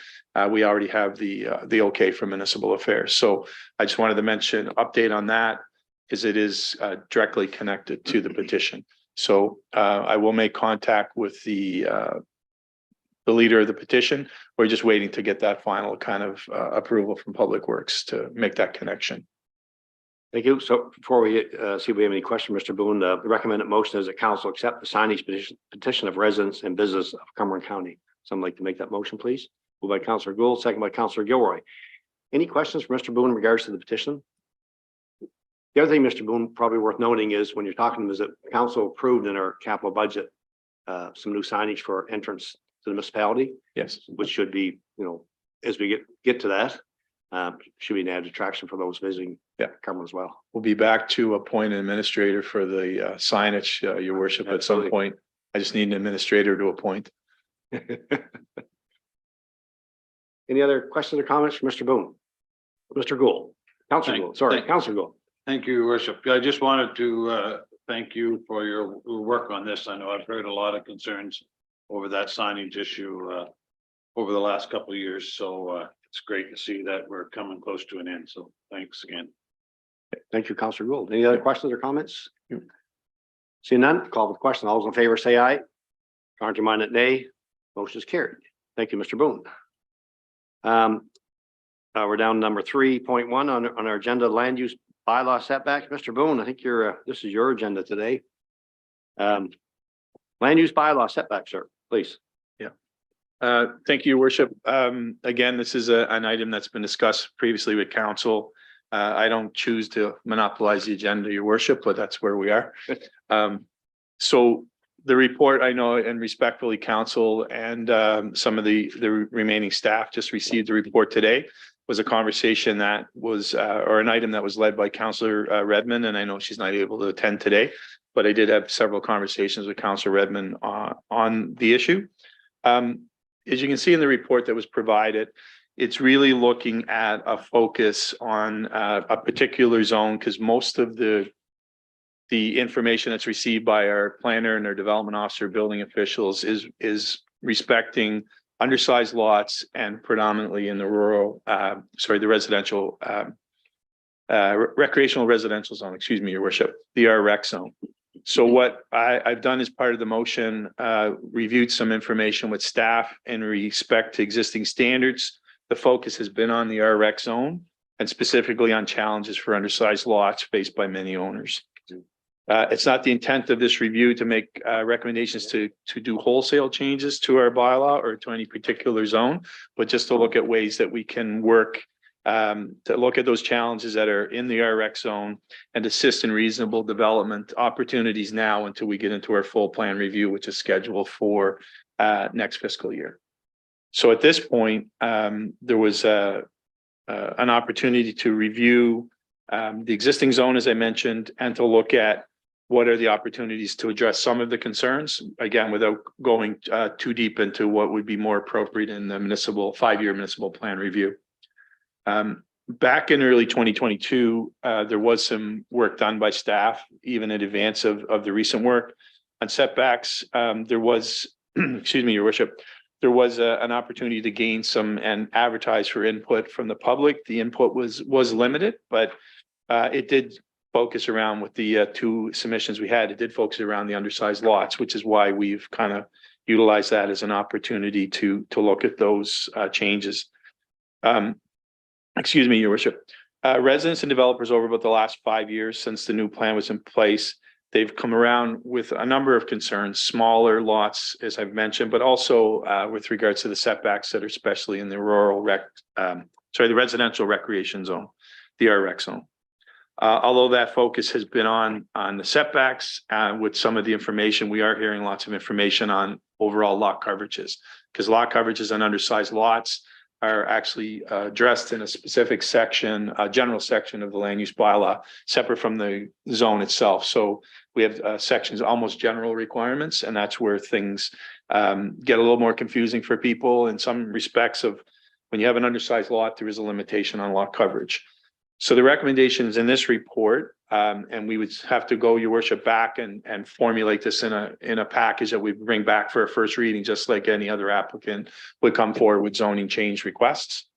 L: We already have the okay from Municipal Affairs. So I just wanted to mention update on that, because it is directly connected to the petition. So I will make contact with the leader of the petition. We're just waiting to get that final kind of approval from Public Works to make that connection.
B: Thank you. So before we see if we have any questions, Mr. Boone, the recommended motion is that council accept the signage petition of residents and business of Cumberland County. Someone like to make that motion, please? Moved by Councillor Gould, second by Councillor Gilroy. Any questions for Mr. Boone in regards to the petition? The other thing, Mr. Boone, probably worth noting is when you're talking to them is that council approved in our capital budget some new signage for entrance to the municipality.
L: Yes.
B: Which should be, as we get to that, should be an added attraction for those visiting Cumberland as well.
L: We'll be back to appoint an administrator for the signage, your worship, at some point. I just need an administrator to appoint.
B: Any other questions or comments from Mr. Boone? Mr. Gould, Councillor Gould, sorry, Councillor Gould.
K: Thank you, Your Worship. I just wanted to thank you for your work on this. I know I've heard a lot of concerns over that signage issue over the last couple of years. So it's great to see that we're coming close to an end. So thanks again.
B: Thank you, Councillor Gould. Any other questions or comments? Seeing none, call the question. All those in favor say aye. Contrary minded nay. Motion is carried. Thank you, Mr. Boone. We're down to number 3.1 on our agenda, land use bylaw setbacks. Mr. Boone, I think this is your agenda today. Land use bylaw setbacks, sir, please.
L: Thank you, Your Worship. Again, this is an item that's been discussed previously with council. I don't choose to monopolize the agenda, Your Worship, but that's where we are. So the report, I know, and respectfully, council and some of the remaining staff just received the report today, was a conversation that was, or an item that was led by Councillor Redmond, and I know she's not able to attend today, but I did have several conversations with Councillor Redmond on the issue. As you can see in the report that was provided, it's really looking at a focus on a particular zone, because most of the information that's received by our planner and our development officer, building officials is respecting undersized lots and predominantly in the rural, the residential, recreational residential zone, excuse me, Your Worship, the RREC zone. So what I've done as part of the motion, reviewed some information with staff in respect to existing standards. The focus has been on the RREC zone and specifically on challenges for undersized lots faced by many owners. It's not the intent of this review to make recommendations to do wholesale changes to our bylaw or to any particular zone, but just to look at ways that we can work to look at those challenges that are in the RREC zone and assist in reasonable development opportunities now until we get into our full plan review, which is scheduled for next fiscal year. So at this point, there was an opportunity to review the existing zone, as I mentioned, and to look at what are the opportunities to address some of the concerns, again, without going too deep into what would be more appropriate in the municipal 5-year municipal plan review. Back in early 2022, there was some work done by staff, even in advance of the recent work on setbacks. There was, excuse me, Your Worship, there was an opportunity to gain some and advertise for input from the public. The input was limited, but it did focus around with the 2 submissions we had. It did focus around the undersized lots, which is why we've kind of utilized that as an opportunity to look at those changes. Excuse me, Your Worship. Residents and developers over about the last 5 years since the new plan was in place, they've come around with a number of concerns, smaller lots, as I've mentioned, but also with regards to the setbacks that are especially in the the residential recreation zone, the RREC zone. Although that focus has been on the setbacks, with some of the information, we are hearing lots of information on overall lot coverages, because lot coverages on undersized lots are actually addressed in a specific section, a general section of the land use bylaw, separate from the zone itself. So we have sections, almost general requirements, and that's where things get a little more confusing for people in some respects of when you have an undersized lot, there is a limitation on lot coverage. So the recommendations in this report, and we would have to go, Your Worship, back and formulate this in a package that we bring back for a first reading, just like any other applicant would come forward with zoning change requests.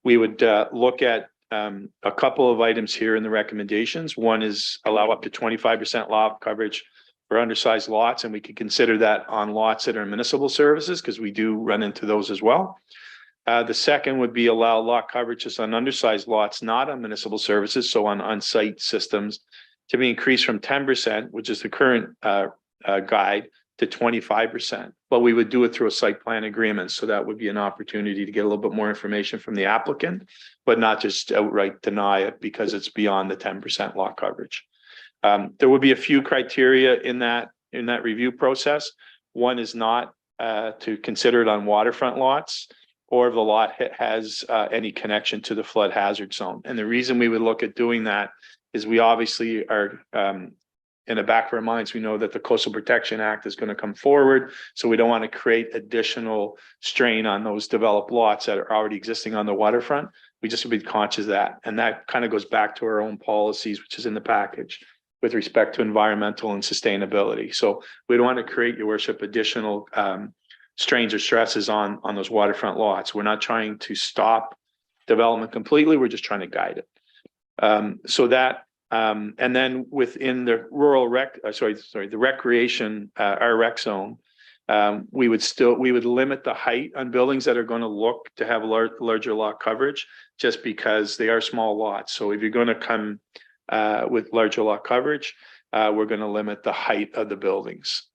L: We would look at a couple of items here in the recommendations. One is allow up to 25% lot coverage for undersized lots, and we could consider that on lots that are municipal services, because we do run into those as well. The second would be allow lot coverages on undersized lots, not on municipal services, so on-site systems, to be increased from 10%, which is the current guide, to 25%. But we would do it through a site plan agreement. So that would be an opportunity to get a little bit more information from the applicant, but not just outright deny it because it's beyond the 10% lot coverage. There would be a few criteria in that review process. One is not to consider it on waterfront lots, or if the lot has any connection to the flood hazard zone. And the reason we would look at doing that is we obviously are, in the back of our minds, we know that the Coastal Protection Act is going to come forward. So we don't want to create additional strain on those developed lots that are already existing on the waterfront. We just would be conscious of that. And that kind of goes back to our own policies, which is in the package with respect to environmental and sustainability. So we don't want to create, Your Worship, additional strains or stresses on those waterfront lots. We're not trying to stop development completely. We're just trying to guide it. So that, and then within the rural the recreation, our rec zone, we would limit the height on buildings that are going to look to have larger lot coverage, just because they are small lots. So if you're going to come with larger lot coverage, we're going to limit the height of the buildings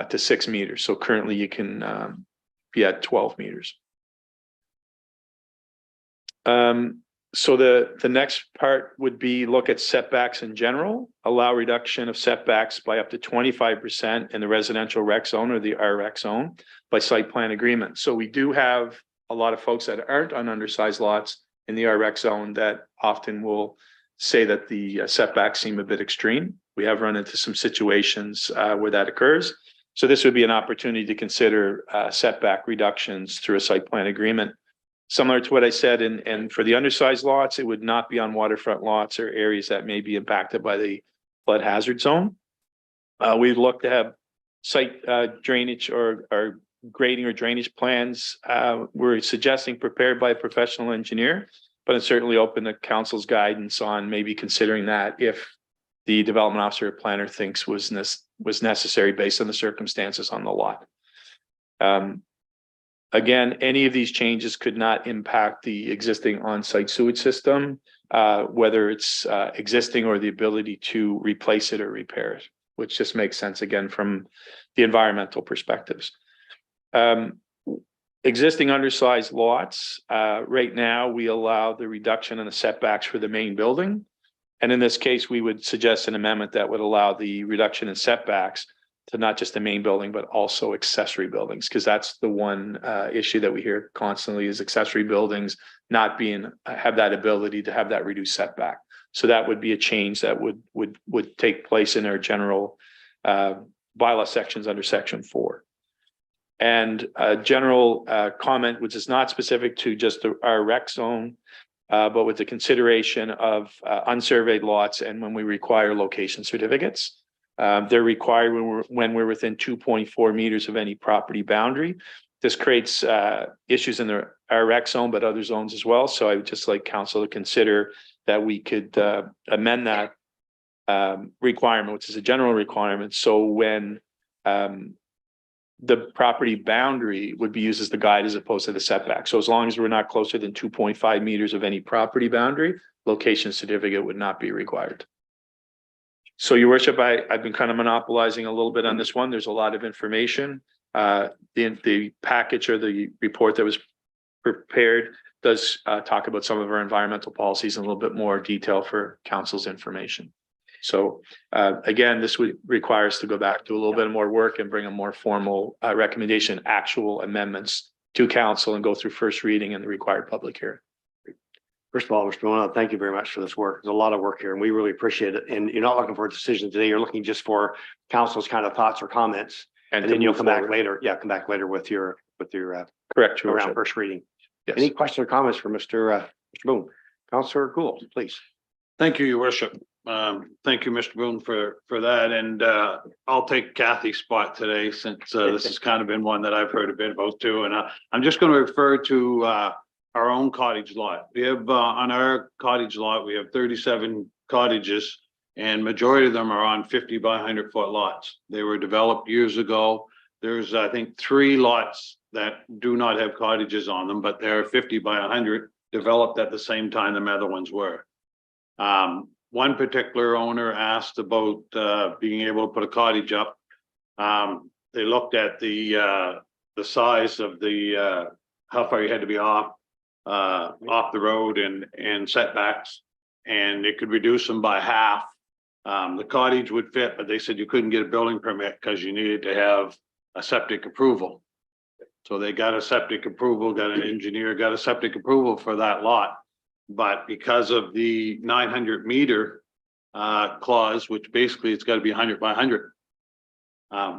L: to 6 meters. So currently you can be at 12 meters. So the next part would be look at setbacks in general, allow reduction of setbacks by up to 25% in the residential rec zone or the RREC zone by site plan agreement. So we do have a lot of folks that aren't on undersized lots in the RREC zone that often will say that the setbacks seem a bit extreme. We have run into some situations where that occurs. So this would be an opportunity to consider setback reductions through a site plan agreement. Similar to what I said, and for the undersized lots, it would not be on waterfront lots or areas that may be impacted by the flood hazard zone. We'd look to have site drainage or grading or drainage plans. We're suggesting prepared by a professional engineer, but it's certainly open to council's guidance on maybe considering that if the development officer or planner thinks was necessary based on the circumstances on the lot. Again, any of these changes could not impact the existing on-site sewage system, whether it's existing or the ability to replace it or repair it, which just makes sense again from the environmental perspectives. Existing undersized lots, right now we allow the reduction in the setbacks for the main building. And in this case, we would suggest an amendment that would allow the reduction in setbacks to not just the main building, but also accessory buildings, because that's the one issue that we hear constantly is accessory buildings not being, have that ability to have that reduced setback. So that would be a change that would take place in our general bylaw sections under section 4. And a general comment, which is not specific to just our rec zone, but with the consideration of unsurveyed lots and when we require location certificates. They're required when we're within 2.4 meters of any property boundary. This creates issues in our rec zone, but other zones as well. So I would just like council to consider that we could amend that requirement, which is a general requirement. So when the property boundary would be used as the guide as opposed to the setback. So as long as we're not closer than 2.5 meters of any property boundary, location certificate would not be required. So your worship, I've been kind of monopolizing a little bit on this one. There's a lot of information. The package or the report that was prepared does talk about some of our environmental policies in a little bit more detail for council's information. So again, this would require us to go back to a little bit more work and bring a more formal recommendation, actual amendments to council and go through first reading and the required public hearing.
B: First of all, Mr. Mona, thank you very much for this work. There's a lot of work here and we really appreciate it. And you're not looking for a decision today. You're looking just for council's kind of thoughts or comments. And then you'll come back later. Yeah, come back later with your
L: correct
B: around first reading.
L: Yes.
B: Any questions or comments for Mr. Boone? Councillor Gould, please.
K: Thank you, your worship. Thank you, Mr. Boone, for that. And I'll take Kathy's spot today since this has kind of been one that I've heard a bit about too. And I'm just going to refer to our own cottage lot. We have on our cottage lot, we have 37 cottages and majority of them are on 50 by 100 foot lots. They were developed years ago. There's, I think, 3 lots that do not have cottages on them, but they're 50 by 100 developed at the same time the other ones were. One particular owner asked about being able to put a cottage up. They looked at the size of the how far you had to be off the road and setbacks, and it could reduce them by half. The cottage would fit, but they said you couldn't get a building permit because you needed to have a septic approval. So they got a septic approval, got an engineer, got a septic approval for that lot. But because of the 900 meter clause, which basically it's got to be 100 by 100,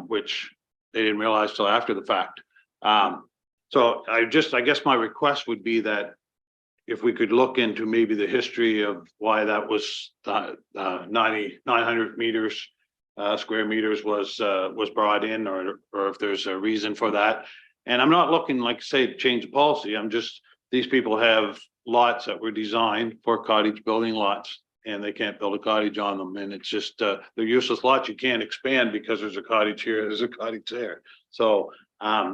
K: which they didn't realize till after the fact. So I guess my request would be that if we could look into maybe the history of why that was 900 meters square meters was brought in, or if there's a reason for that. And I'm not looking, like I say, to change the policy. I'm just, these people have lots that were designed for cottage building lots and they can't build a cottage on them. And it's just, they're useless lots. You can't expand because there's a cottage here, there's a cottage there. So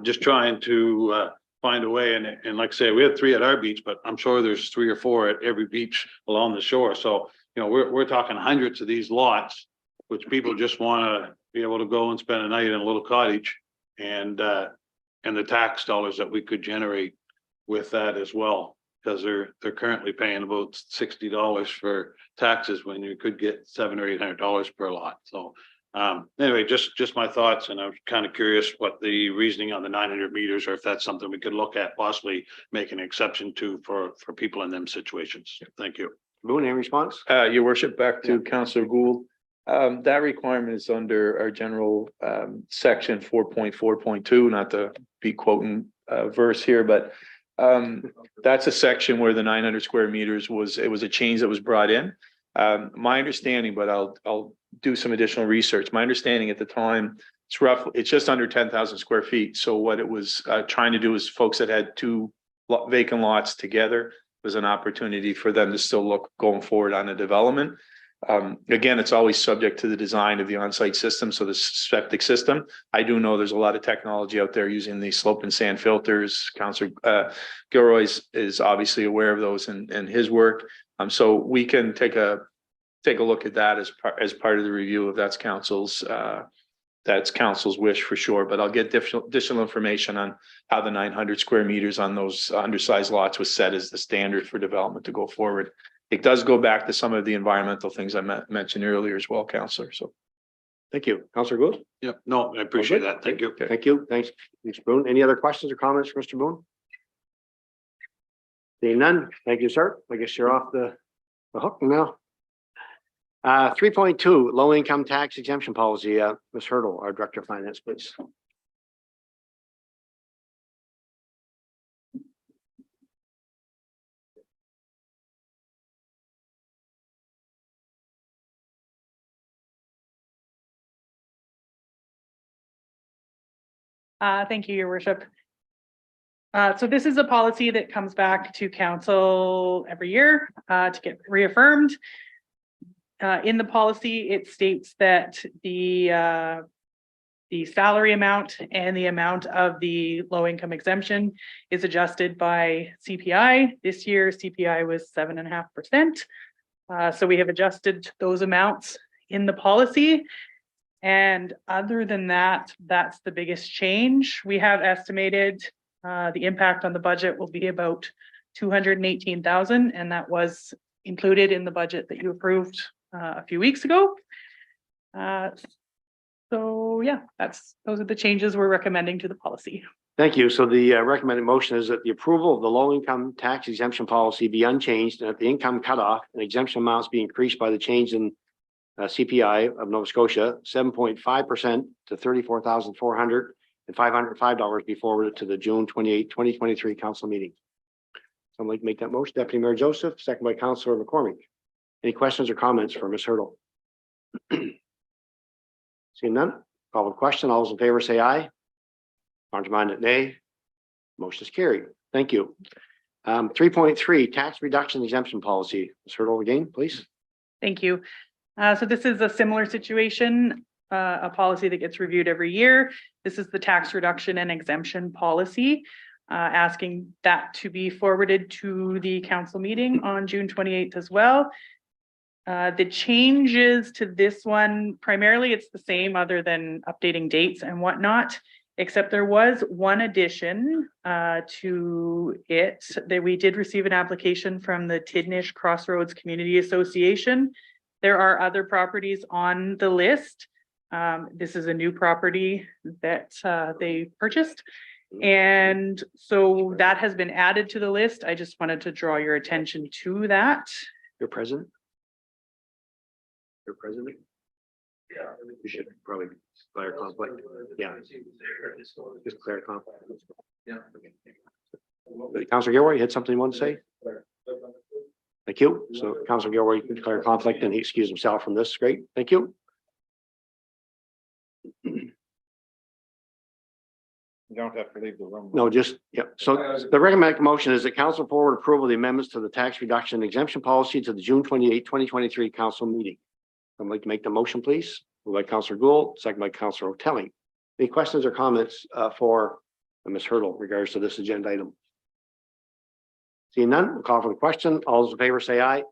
K: just trying to find a way. And like I say, we have 3 at our beach, but I'm sure there's 3 or 4 at every beach along the shore. So, you know, we're talking hundreds of these lots, which people just want to be able to go and spend a night in a little cottage, and the tax dollars that we could generate with that as well, because they're currently paying about $60 for taxes when you could get $700 or $800 per lot. So anyway, just my thoughts, and I'm kind of curious what the reasoning on the 900 meters, or if that's something we could look at, possibly make an exception to for people in them situations. Thank you.
B: Boone, any response?
L: Your worship, back to Councillor Gould. That requirement is under our general section 4.4.2, not to be quoting a verse here, but that's a section where the 900 square meters it was a change that was brought in. My understanding, but I'll do some additional research. My understanding at the time, it's just under 10,000 square feet. So what it was trying to do is folks that had 2 vacant lots together was an opportunity for them to still look going forward on a development. Again, it's always subject to the design of the on-site system. So the septic system, I do know there's a lot of technology out there using the slope and sand filters. Councillor Gilroy is obviously aware of those in his work. So we can take a look at that as part of the review if that's council's wish for sure. But I'll get additional information on how the 900 square meters on those undersized lots was set as the standard for development to go forward. It does go back to some of the environmental things I mentioned earlier as well, Councillor. So
B: Thank you. Counselor Gould?
K: Yep, no, I appreciate that. Thank you.
B: Thank you. Thanks, Boone. Any other questions or comments, for Mr. Boone? Seeing none, thank you, sir. I guess you're off the hook now. 3.2, low income tax exemption policy. Ms. Hurdle, our Director of Finance, please.
M: Thank you, Your Worship. So this is a policy that comes back to council every year to get reaffirmed. In the policy, it states that the salary amount and the amount of the low income exemption is adjusted by CPI. This year, CPI was 7.5%. So we have adjusted those amounts in the policy. And other than that, that's the biggest change. We have estimated the impact on the budget will be about 218,000, and that was included in the budget that you approved a few weeks ago. So yeah, those are the changes we're recommending to the policy.
B: Thank you. So the recommended motion is that the approval of the low income tax exemption policy be unchanged, and that the income cutoff and exemption amounts be increased by the change in CPI of Nova Scotia, 7.5% to 34,400 and $505 be forwarded to the June 28, 2023 council meeting. Someone like to make that motion? Deputy Mayor Joseph, second by Councillor McCormick. Any questions or comments for Ms. Hurdle? Seeing none, call the question. All those in favor say aye. Contrary-minded, nay. Motion is carried. Thank you. 3.3, tax reduction exemption policy. Ms. Hurdle again, please.
M: Thank you. So this is a similar situation, a policy that gets reviewed every year. This is the tax reduction and exemption policy, asking that to be forwarded to the council meeting on June 28th as well. The changes to this one, primarily it's the same other than updating dates and whatnot, except there was one addition to it that we did receive an application from the Tidnish Crossroads Community Association. There are other properties on the list. This is a new property that they purchased. And so that has been added to the list. I just wanted to draw your attention to that.
B: Your president? Your president? Yeah. You should probably declare conflict. Yeah. Just declare conflict. Yeah. Councillor Gilroy, you had something you want to say? Thank you. So Councillor Gilroy, you can declare conflict and he excused himself from this. Great. Thank you.
H: You don't have to leave the room.
B: No, just, yeah. So the recommended motion is that council forward approval of the amendments to the tax reduction exemption policy to the June 28, 2023 council meeting. I'd like to make the motion, please. Moved by Councillor Gould, second by Councillor O'Telling. Any questions or comments for Ms. Hurdle in regards to this agenda item? Seeing none, we'll call for the question. All those in favor say aye.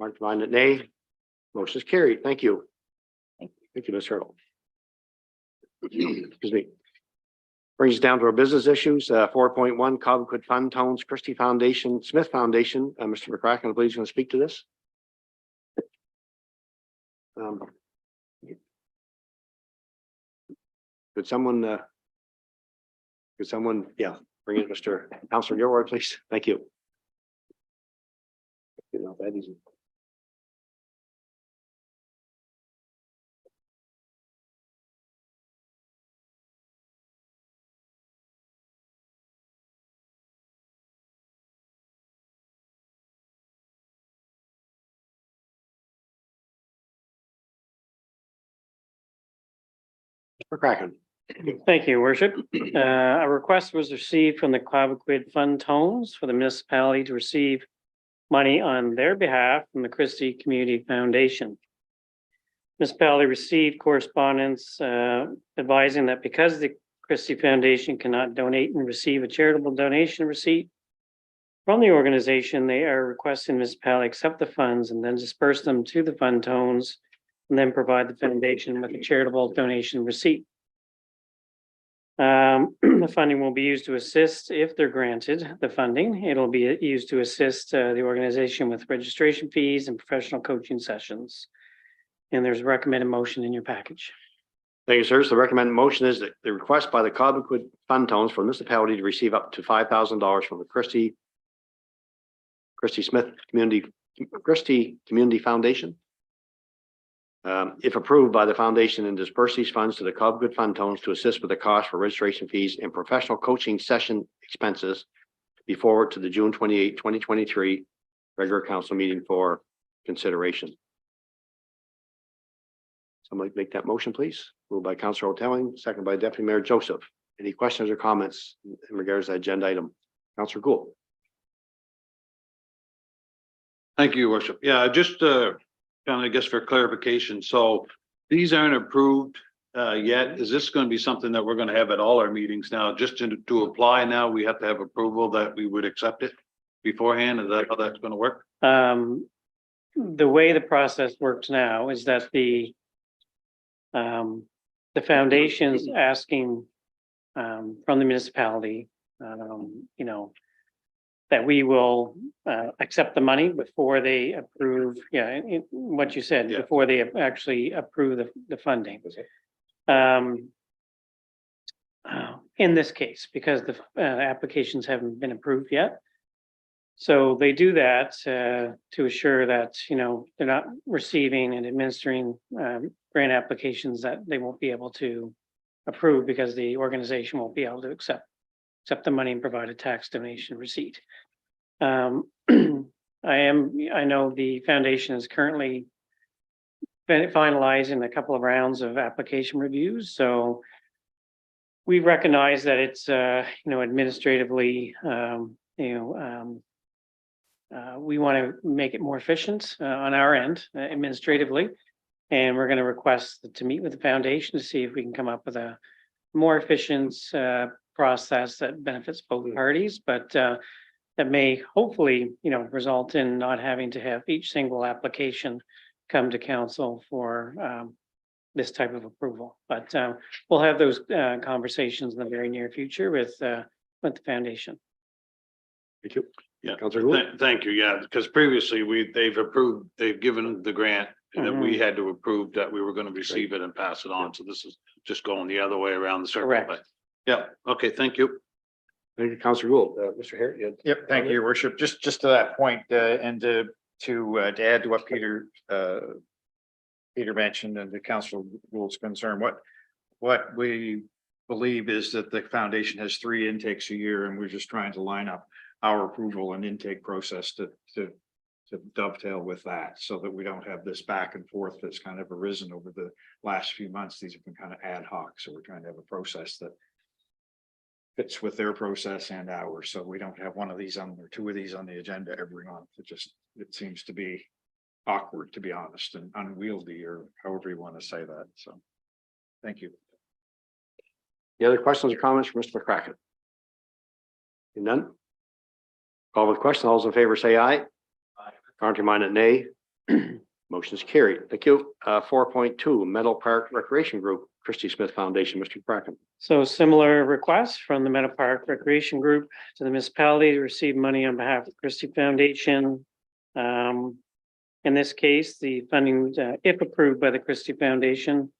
B: Mark-minded nay. Motion is carried. Thank you. Thank you, Ms. Hurdle. Excuse me. Brings us down to our business issues. 4.1 Cobequid Fund Tones Christie Foundation, Smith Foundation. Mr. McCracken, I believe is going to speak to this. Could someone, yeah, bring in Mr. Councillor Gilroy, please. Thank you. Not that easy. McCracken.
E: Thank you, Worship. A request was received from the Cobequid Fund Tones for the municipality to receive money on their behalf from the Christie Community Foundation. Municipality received correspondence advising that because the Christie Foundation cannot donate and receive a charitable donation receipt from the organization, they are requesting municipality accept the funds and then disperse them to the Fund Tones and then provide the foundation with a charitable donation receipt. The funding will be used to assist, if they're granted the funding, it'll be used to assist the organization with registration fees and professional coaching sessions. And there's a recommended motion in your package.
B: Thank you, sir. So the recommended motion is that the request by the Cobequid Fund Tones for the municipality to receive up to $5,000 from the Christie Community Foundation. If approved by the foundation, and disperse these funds to the Cobequid Fund Tones to assist with the cost for registration fees and professional coaching session expenses, be forward to the June 28, 2023 regular council meeting for consideration. Somebody make that motion, please. Moved by Councillor O'Telling, second by Deputy Mayor Joseph. Any questions or comments in regards to that agenda item? Councillor Gould.
K: Thank you, Your Worship. Yeah, just kind of, I guess, for clarification. So these aren't approved yet. Is this going to be something that we're going to have at all our meetings now? Just to apply now, we have to have approval that we would accept it beforehand? Is that how that's going to work?
E: The way the process works now is that the foundation's asking from the municipality, you know, that we will accept the money before they approve, what you said,
K: Yeah.
E: before they actually approve the funding. In this case, because the applications haven't been approved yet. So they do that to assure that, you know, they're not receiving and administering grant applications that they won't be able to approve because the organization won't be able to accept the money and provide a tax donation receipt. I know the foundation is currently finalizing a couple of rounds of application reviews, so we recognize that it's administratively we want to make it more efficient on our end administratively, and we're going to request to meet with the foundation to see if we can come up with a more efficient process that benefits both parties, but that may hopefully, result in not having to have each single application come to council for this type of approval. But we'll have those conversations in the very near future with the foundation.
B: Thank you.
K: Yeah.
B: Councillor Gould.
K: Thank you. Yeah, because previously they've given the grant that we had to approve that we were going to receive it and pass it on. So this is just going the other way around the circle.
E: Correct.
K: But yeah. Okay. Thank you.
B: Thank you, Councillor Gould. Mr. Hare, you had-
H: Yep, thank you, Your Worship. Just to that point, and to add to what Peter mentioned and the Council Gould's concern, what we believe is that the foundation has 3 intakes a year, and we're just trying to line up our approval and intake process to dovetail with that, so that we don't have this back and forth that's kind of arisen over the last few months. These have been kind of ad hoc, so we're trying to have a process that fits with their process and ours, so we don't have one of these or 2 of these on the agenda every month. It seems to be awkward, to be honest, and unwieldy, or however you want to say that. So thank you.
B: Any other questions or comments from Mr. McCracken? Seeing none? Call with question. All those in favor say aye. Contrary minded, nay. Motion is carried. Thank you. 4.2 Meadow Park Recreation Group, Christie Smith Foundation, Mr. McCracken.
E: So similar request from the Meadow Park Recreation Group to the municipality to receive money on behalf of the Christie Foundation. In this case, the funding, if approved by the Christie Foundation,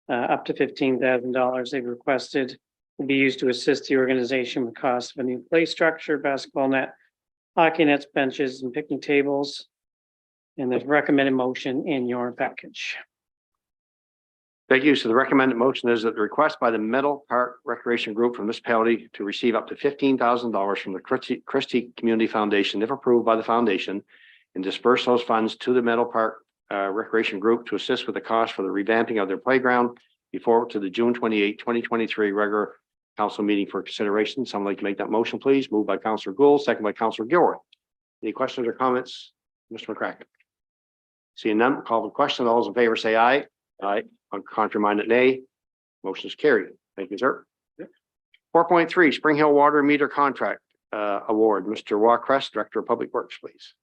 E: up to $15,000 they've requested will be used to assist the organization with costs of a new play structure, basketball net, hockey nets, benches, and picnic tables. And there's recommended motion in your package.
B: Thank you. So the recommended motion is that the request by the Meadow Park Recreation Group from municipality to receive up to $15,000 from the Christie Community Foundation, if approved by the foundation, and disperse those funds to the Meadow Park Recreation Group to assist with the cost for the revamping of their playground before to the June 28, 2023 regular council meeting for consideration. Someone like to make that motion, please. Moved by Councillor Gould, second by Councillor Gilroy. Any questions or comments, Mr. McCracken? Seeing none, call the question. All those in favor say aye. Aye. On contrary minded, nay. Motion is carried. Thank you, sir. 4.3 Spring Hill Water Meter Contract Award. Mr. Wackress, Director of Public Works, please.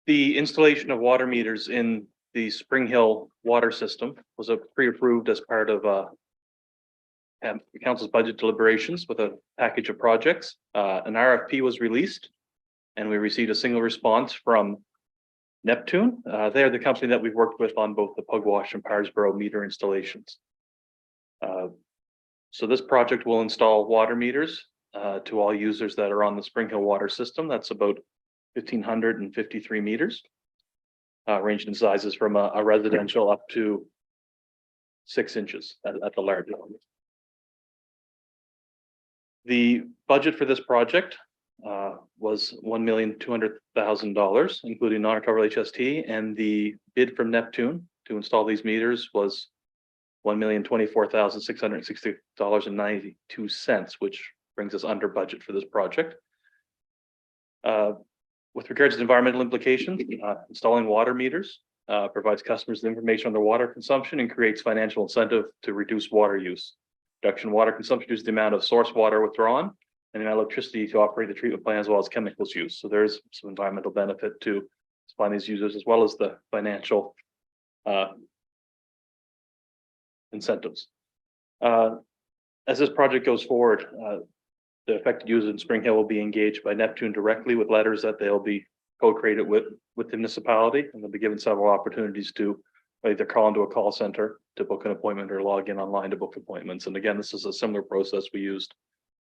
N: The installation of water meters in the Spring Hill water system was pre-approved as part of council's budget deliberations with a package of projects. An RFP was released and we received a single response from Neptune. They are the company that we've worked with on both the Pugwash and Parsboro meter installations. So this project will install water meters to all users that are on the Spring Hill water system. That's about 1,553 meters, ranging in sizes from a residential up to 6 inches at the largest. The budget for this project was $1,200,000, including non-recoverable HST, and the bid from Neptune to install these meters was $1,024,660.92, which brings us under budget for this project. With regards to environmental implications, installing water meters provides customers with information on their water consumption and creates financial incentive to reduce water use. Reduction in water consumption is the amount of source water withdrawn and the electricity to operate the treatment plant, as well as chemicals used. So there's some environmental benefit to supplying these users, as well as the financial incentives. As this project goes forward, the affected users in Spring Hill will be engaged by Neptune directly with letters that they'll be co-created with the municipality, and they'll be given several opportunities to either call into a call center to book an appointment or log in online to book appointments. And again, this is a similar process we used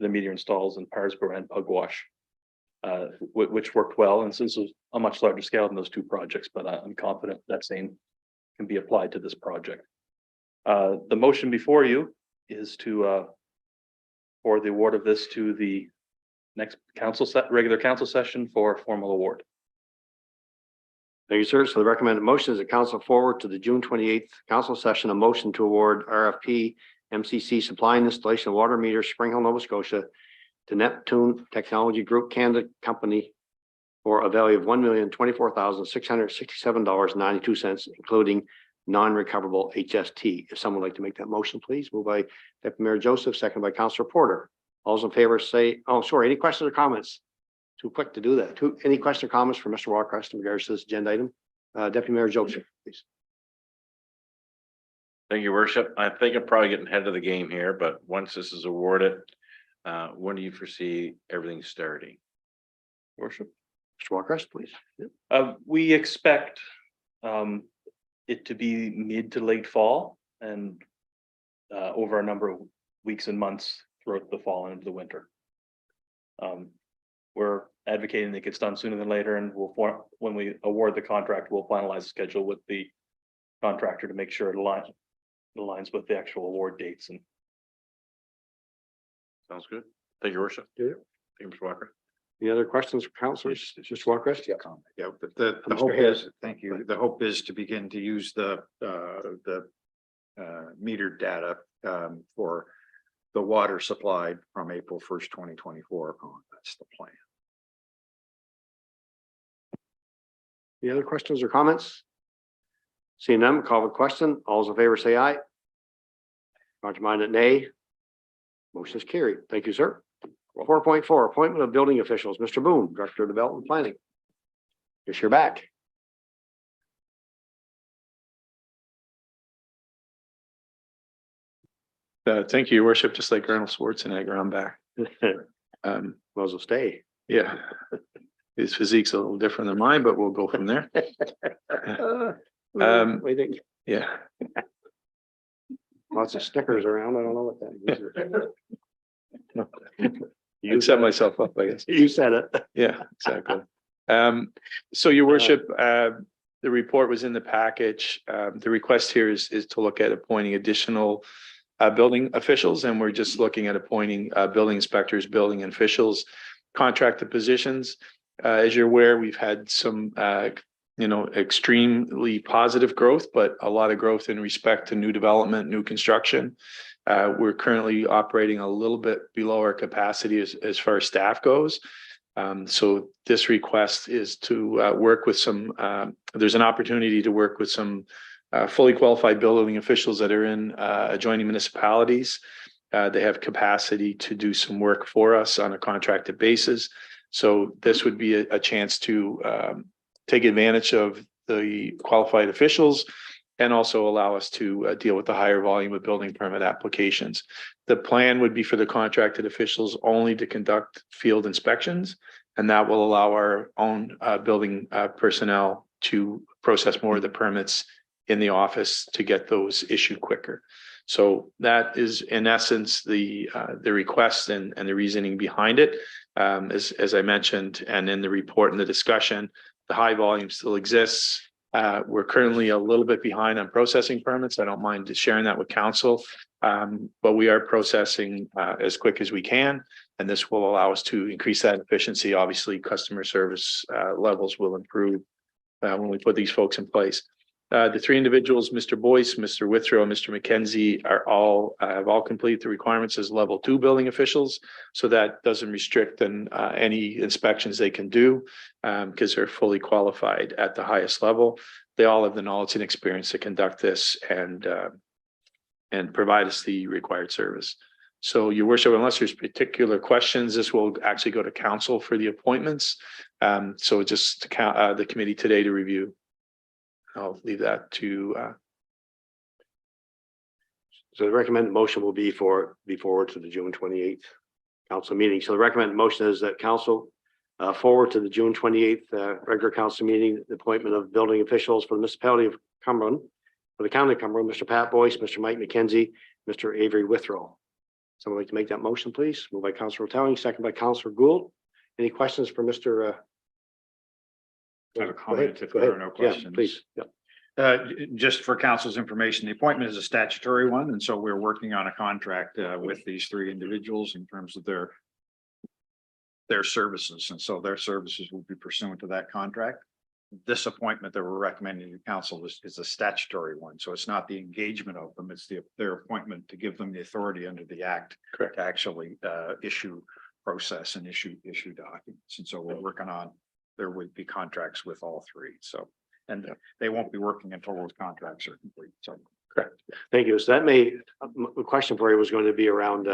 N: the meter installs in Parsboro and Pugwash, which worked well. And since it was a much larger scale than those two projects, but I'm confident that same can be applied to this project. The motion before you is to for the award of this to the next regular council session for formal award.
B: Thank you, sir. So the recommended motion is that council forward to the June 28th council session, a motion to award RFP MCC supply and installation of water meters, Spring Hill, Nova Scotia, to Neptune Technology Group Canada Company for a value of $1,024,667.92, including non-recoverable HST. If someone would like to make that motion, please. Moved by Deputy Mayor Joseph, second by Councillor Porter. All those in favor say, oh, sorry, any questions or comments? Too quick to do that. Any questions or comments for Mr. Walcrest in regards to this agenda item? Deputy Mayor Joseph, please.
J: Thank you, Worship. I think I'm probably getting ahead of the game here, but once this is awarded, when do you foresee everything starting?
N: Worship.
B: Mr. Walcrest, please.
N: We expect it to be mid to late fall and over a number of weeks and months throughout the fall and into the winter. We're advocating that it gets done sooner than later, and when we award the contract, we'll finalize the schedule with the contractor to make sure it aligns with the actual award dates. And
J: sounds good. Thank you, Worship.
B: Yeah.
J: Thank you, Mr. Walker.
B: Any other questions for councilors? Mr. Walcrest? Yeah.
H: Yeah, the hope is, thank you. The hope is to begin to use the meter data for the water supplied from April 1st, 2024. That's the plan.
B: Any other questions or comments? Seeing none, call the question. All those in favor say aye. Contrary-minded, nay. Motion is carried. Thank you, sir. 4.4, appointment of building officials. Mr. Boone, Director of Development Planning. Guess you're back.
L: Thank you, Your Worship. Just like Colonel Schwarzenegger, I'm back.
B: Might as well stay.
L: Yeah. His physique's a little different than mine, but we'll go from there.
B: What do you think?
L: Yeah.
B: Lots of stickers around. I don't know what that is.
L: You set myself up, I guess.
B: You said it.
L: Yeah, exactly. So Your Worship, the report was in the package. The request here is to look at appointing additional building officials, and we're just looking at appointing building inspectors, building officials, contracted positions. As you're aware, we've had some extremely positive growth, but a lot of growth in respect to new development, new construction. We're currently operating a little bit below our capacity as far as staff goes. So this request is to work with some, there's an opportunity to work with some fully qualified building officials that are in adjoining municipalities. They have capacity to do some work for us on a contracted basis. So this would be a chance to take advantage of the qualified officials and also allow us to deal with the higher volume of building permit applications. The plan would be for the contracted officials only to conduct field inspections, and that will allow our own building personnel to process more of the permits in the office to get those issued quicker. So that is in essence the request and the reasoning behind it. As I mentioned, and in the report and the discussion, the high volume still exists. We're currently a little bit behind on processing permits. I don't mind sharing that with council, but we are processing as quick as we can, and this will allow us to increase that efficiency. Obviously, customer service levels will improve when we put these folks in place. The three individuals, Mr. Boyce, Mr. Withrow, and Mr. McKenzie, have all completed the requirements as level 2 building officials. So that doesn't restrict any inspections they can do because they're fully qualified at the highest level. They all have the knowledge and experience to conduct this and provide us the required service. So, Your Worship, unless there's particular questions, this will actually go to council for the appointments. So just the committee today to review. I'll leave that to.
B: So the recommended motion will be forward to the June 28th council meeting. So the recommended motion is that council forward to the June 28th regular council meeting, the appointment of building officials for the Municipality of Cumberland, for the County of Cumberland, Mr. Pat Boyce, Mr. Mike McKenzie, Mr. Avery Withrow. Someone like to make that motion, please? Moved by Councillor Towing, second by Councillor Gould. Any questions for Mr.
H: I have a comment if there are no questions.
B: Yeah, please. Yeah.
H: Just for council's information, the appointment is a statutory one, and so we're working on a contract with these three individuals in terms of their services, and so their services will be pursuant to that contract. This appointment that we're recommending to council is a statutory one, so it's not the engagement of them; it's their appointment to give them the authority under the act. Correct. To actually issue, process, and issue documents, and so we're working on. There would be contracts with all three, so. And they won't be working until those contracts are complete. So
B: correct. Thank you. So that a question for you was going to be around.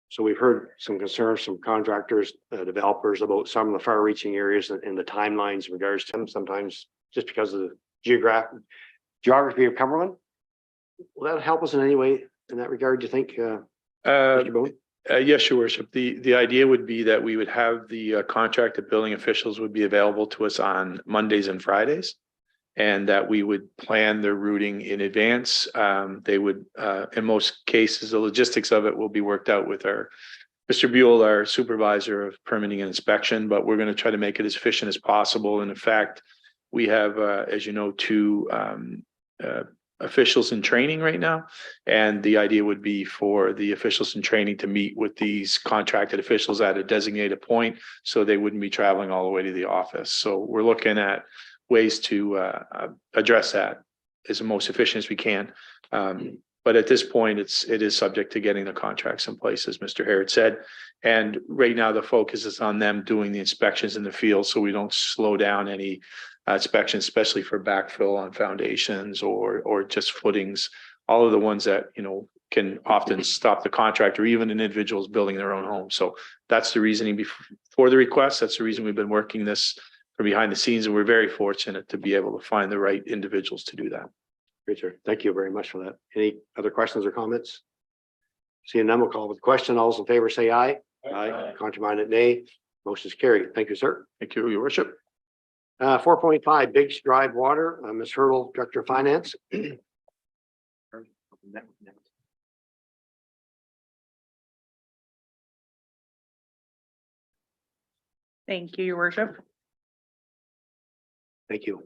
B: So we've heard some concerns from contractors, developers about some of the far reaching areas and the timelines in regards to them, sometimes just because of the geography of Cumberland. Will that help us in any way in that regard, do you think? Mr. Boone?
L: Yes, Your Worship. The idea would be that we would have the contracted building officials would be available to us on Mondays and Fridays, and that we would plan their routing in advance. They would, in most cases, the logistics of it will be worked out with our Mr. Buell, our supervisor of permitting and inspection, but we're going to try to make it as efficient as possible. And in fact, we have, as you know, two officials in training right now, and the idea would be for the officials in training to meet with these contracted officials at a designated point, so they wouldn't be traveling all the way to the office. So we're looking at ways to address that as the most efficient as we can. But at this point, it is subject to getting the contracts in place, as Mr. Harrod said. And right now, the focus is on them doing the inspections in the field, so we don't slow down any inspections, especially for backfill on foundations or just footings. All of the ones that can often stop the contractor, even an individual's building their own home. So that's the reasoning for the request. That's the reason we've been working this from behind the scenes, and we're very fortunate to be able to find the right individuals to do that.
B: Great, sir. Thank you very much for that. Any other questions or comments? Seeing none, we'll call with the question. All those in favor say aye. Aye. Contrary-minded, nay. Motion is carried. Thank you, sir.
L: Thank you, Your Worship.
B: 4.5 Big Drive Water. Ms. Hurdle, Director of Finance.
M: Thank you, Your Worship.
B: Thank you.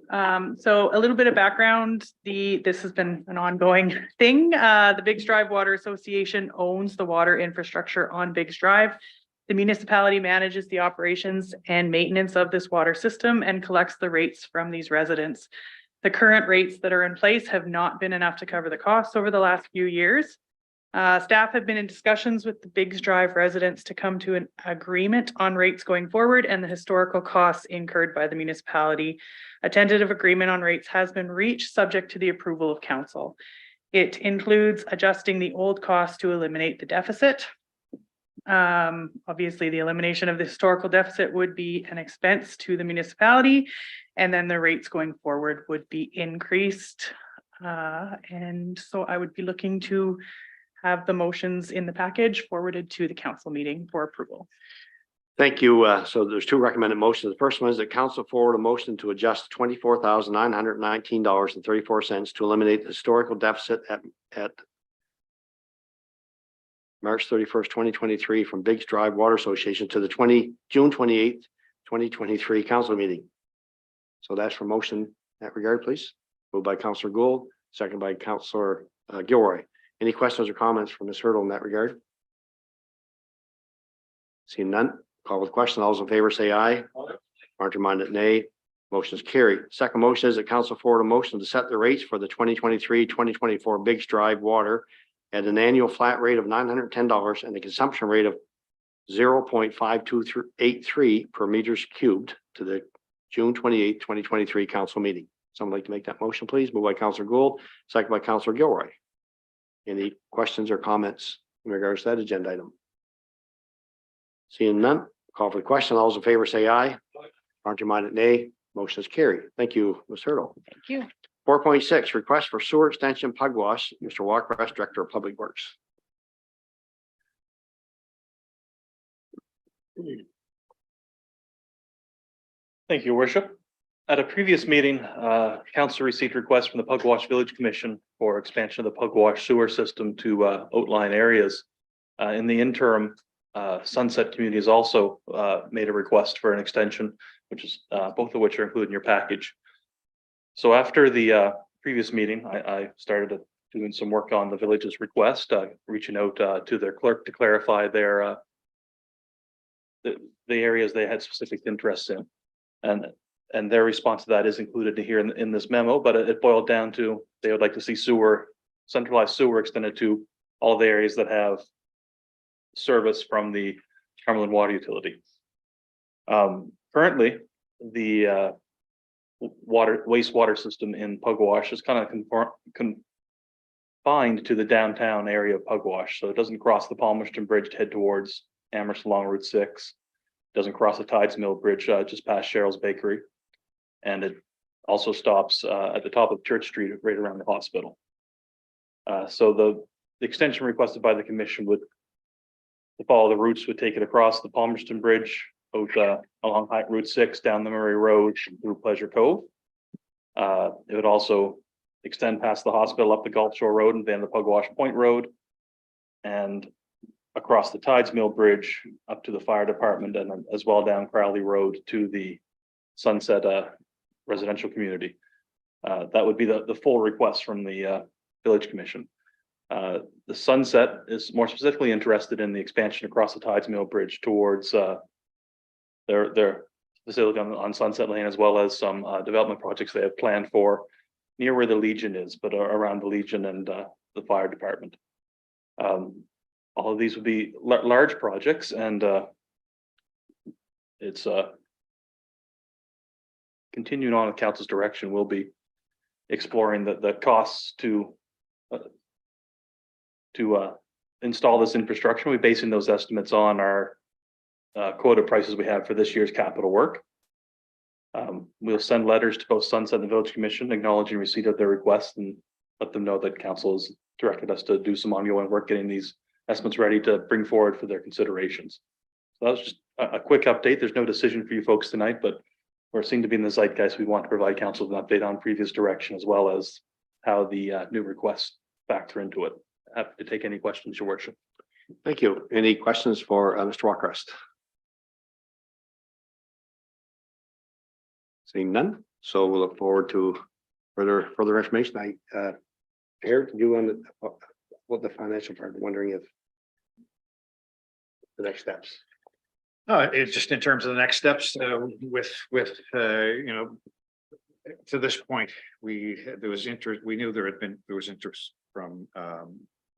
M: So a little bit of background, this has been an ongoing thing. The Biggs Drive Water Association owns the water infrastructure on Biggs Drive. The municipality manages the operations and maintenance of this water system and collects the rates from these residents. The current rates that are in place have not been enough to cover the costs over the last few years. Staff have been in discussions with the Biggs Drive residents to come to an agreement on rates going forward and the historical costs incurred by the municipality. A tentative agreement on rates has been reached, subject to the approval of council. It includes adjusting the old cost to eliminate the deficit. Obviously, the elimination of the historical deficit would be an expense to the municipality, and then the rates going forward would be increased. And so I would be looking to have the motions in the package forwarded to the council meeting for approval.
B: Thank you. So there's two recommended motions. The first one is that council forward a motion to adjust $24,919.34 to eliminate the historical deficit at March 31st, 2023 from Biggs Drive Water Association to the June 28th, 2023 council meeting. So that's for motion in that regard, please. Moved by Councillor Gould, second by Councillor Gilroy. Any questions or comments from Ms. Hurdle in that regard? Seeing none, call with question. All those in favor say aye. Aren't reminded nay. Motion is carried. Second motion is that council forward a motion to set the rates for the 2023-2024 Biggs Drive water at an annual flat rate of $910 and a consumption rate of 0.5283 per meters cubed to the June 28th, 2023 council meeting. Someone like to make that motion, please? Moved by Councillor Gould, second by Councillor Gilroy. Any questions or comments in regards to that agenda item? Seeing none, call for the question. All those in favor say aye. Aren't reminded nay. Motion is carried. Thank you, Ms. Hurdle.
G: Thank you.
B: 4.6, request for sewer extension pugwash. Mr. Walker, Director of Public Works.
N: Thank you, Your Worship. At a previous meeting, council received requests from the Pugwash Village Commission for expansion of the Pugwash sewer system to outlying areas. In the interim, Sunset Community has also made a request for an extension, which is both of which are included in your package. So after the previous meeting, I started doing some work on the village's request, reaching out to their clerk to clarify their the areas they had specific interests in. And their response to that is included here in this memo, but it boiled down to they would like to see centralized sewer extended to all the areas that have service from the Cumberland Water Utility. Currently, the wastewater system in Pugwash is kind of confined to the downtown area of Pugwash, so it doesn't cross the Palmerston Bridge to head towards Amherst along Route 6. Doesn't cross the Tides Mill Bridge just past Cheryl's Bakery, and it also stops at the top of Church Street right around the hospital. So the extension requested by the commission would to follow the routes would take it across the Palmerston Bridge, out along Route 6 down the Murray Road through Pleasure Cove. It would also extend past the hospital up the Gulf Shore Road and then the Pugwash Point Road, and across the Tides Mill Bridge up to the fire department, and as well down Crowley Road to the Sunset residential community. That would be the full request from the Village Commission. The Sunset is more specifically interested in the expansion across the Tides Mill Bridge towards their facility on Sunset Lane, as well as some development projects they have planned for near where the Legion is, but around the Legion and the fire department. All of these would be large projects, and it's continuing on with council's direction. We'll be exploring the costs to install this infrastructure. We're basing those estimates on our quota prices we have for this year's capital work. We'll send letters to both Sunset and the Village Commission acknowledging receipt of their request and let them know that council has directed us to do some ongoing work getting these estimates ready to bring forward for their considerations. So that was just a quick update. There's no decision for you folks tonight, but we're seen to be in the zeitgeist. We want to provide council with an update on previous direction, as well as how the new requests factor into it. Happy to take any questions, Your Worship.
B: Thank you. Any questions for Mr. Walkrest? Seeing none, so we'll look forward to further information. Eric, you on what the financial part? I'm wondering if the next steps.
H: It's just in terms of the next steps with you know, to this point, there was interest. We knew there was interest from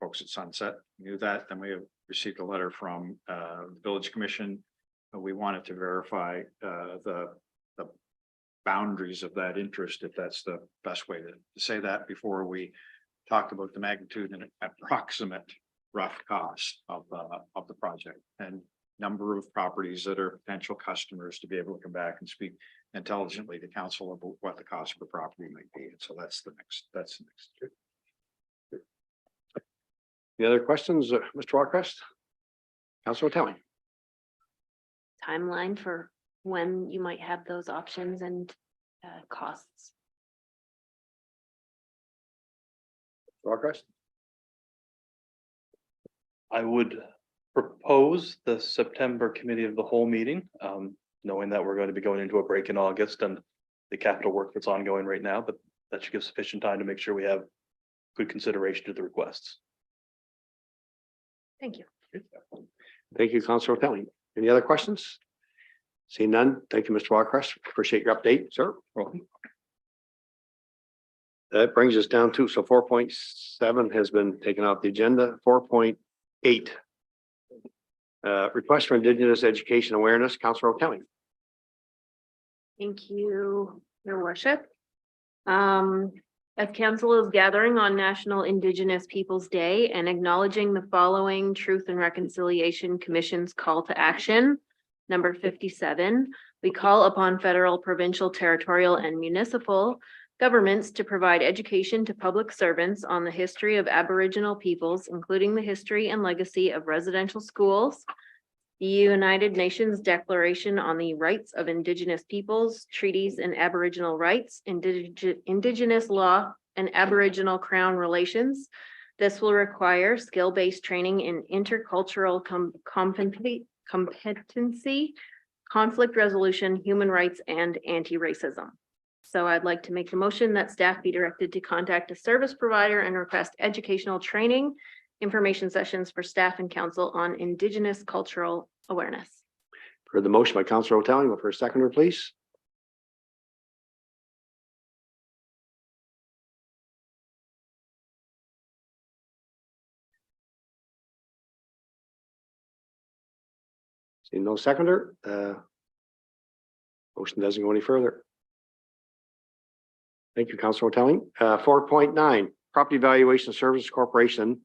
H: folks at Sunset. We knew that. Then we received a letter from the Village Commission. We wanted to verify the boundaries of that interest, if that's the best way to say that, before we talked about the magnitude and approximate rough cost of the project. And number of properties that are potential customers to be able to come back and speak intelligently to council about what the cost of the property might be. And so that's the next.
B: Any other questions, Mr. Walkrest? Councilor Telling.
A: Timeline for when you might have those options and costs.
B: Walkrest?
N: I would propose the September committee of the whole meeting, knowing that we're going to be going into a break in August and the capital work that's ongoing right now, but that should give sufficient time to make sure we have good consideration to the requests.
A: Thank you.
B: Thank you, Councilor Telling. Any other questions? Seeing none, thank you, Mr. Walkrest. Appreciate your update, sir. Welcome. That brings us down to, so 4.7 has been taken off the agenda. 4.8. Request for Indigenous Education Awareness, Councilor Telling.
A: Thank you, Your Worship. As council is gathering on National Indigenous Peoples Day and acknowledging the following Truth and Reconciliation Commission's call to action, number 57, we call upon federal, provincial, territorial, and municipal governments to provide education to public servants on the history of Aboriginal peoples, including the history and legacy of residential schools, the United Nations Declaration on the Rights of Indigenous Peoples, treaties and Aboriginal rights, Indigenous law, and Aboriginal Crown relations. This will require skill-based training in intercultural competency, conflict resolution, human rights, and anti-racism. So I'd like to make the motion that staff be directed to contact a service provider and request educational training, information sessions for staff and council on Indigenous cultural awareness.
B: For the motion by Councilor O'Telling, for a seconder, please. See no seconder. Motion doesn't go any further. Thank you, Councilor O'Telling. 4.9, Property Valuation Services Corporation,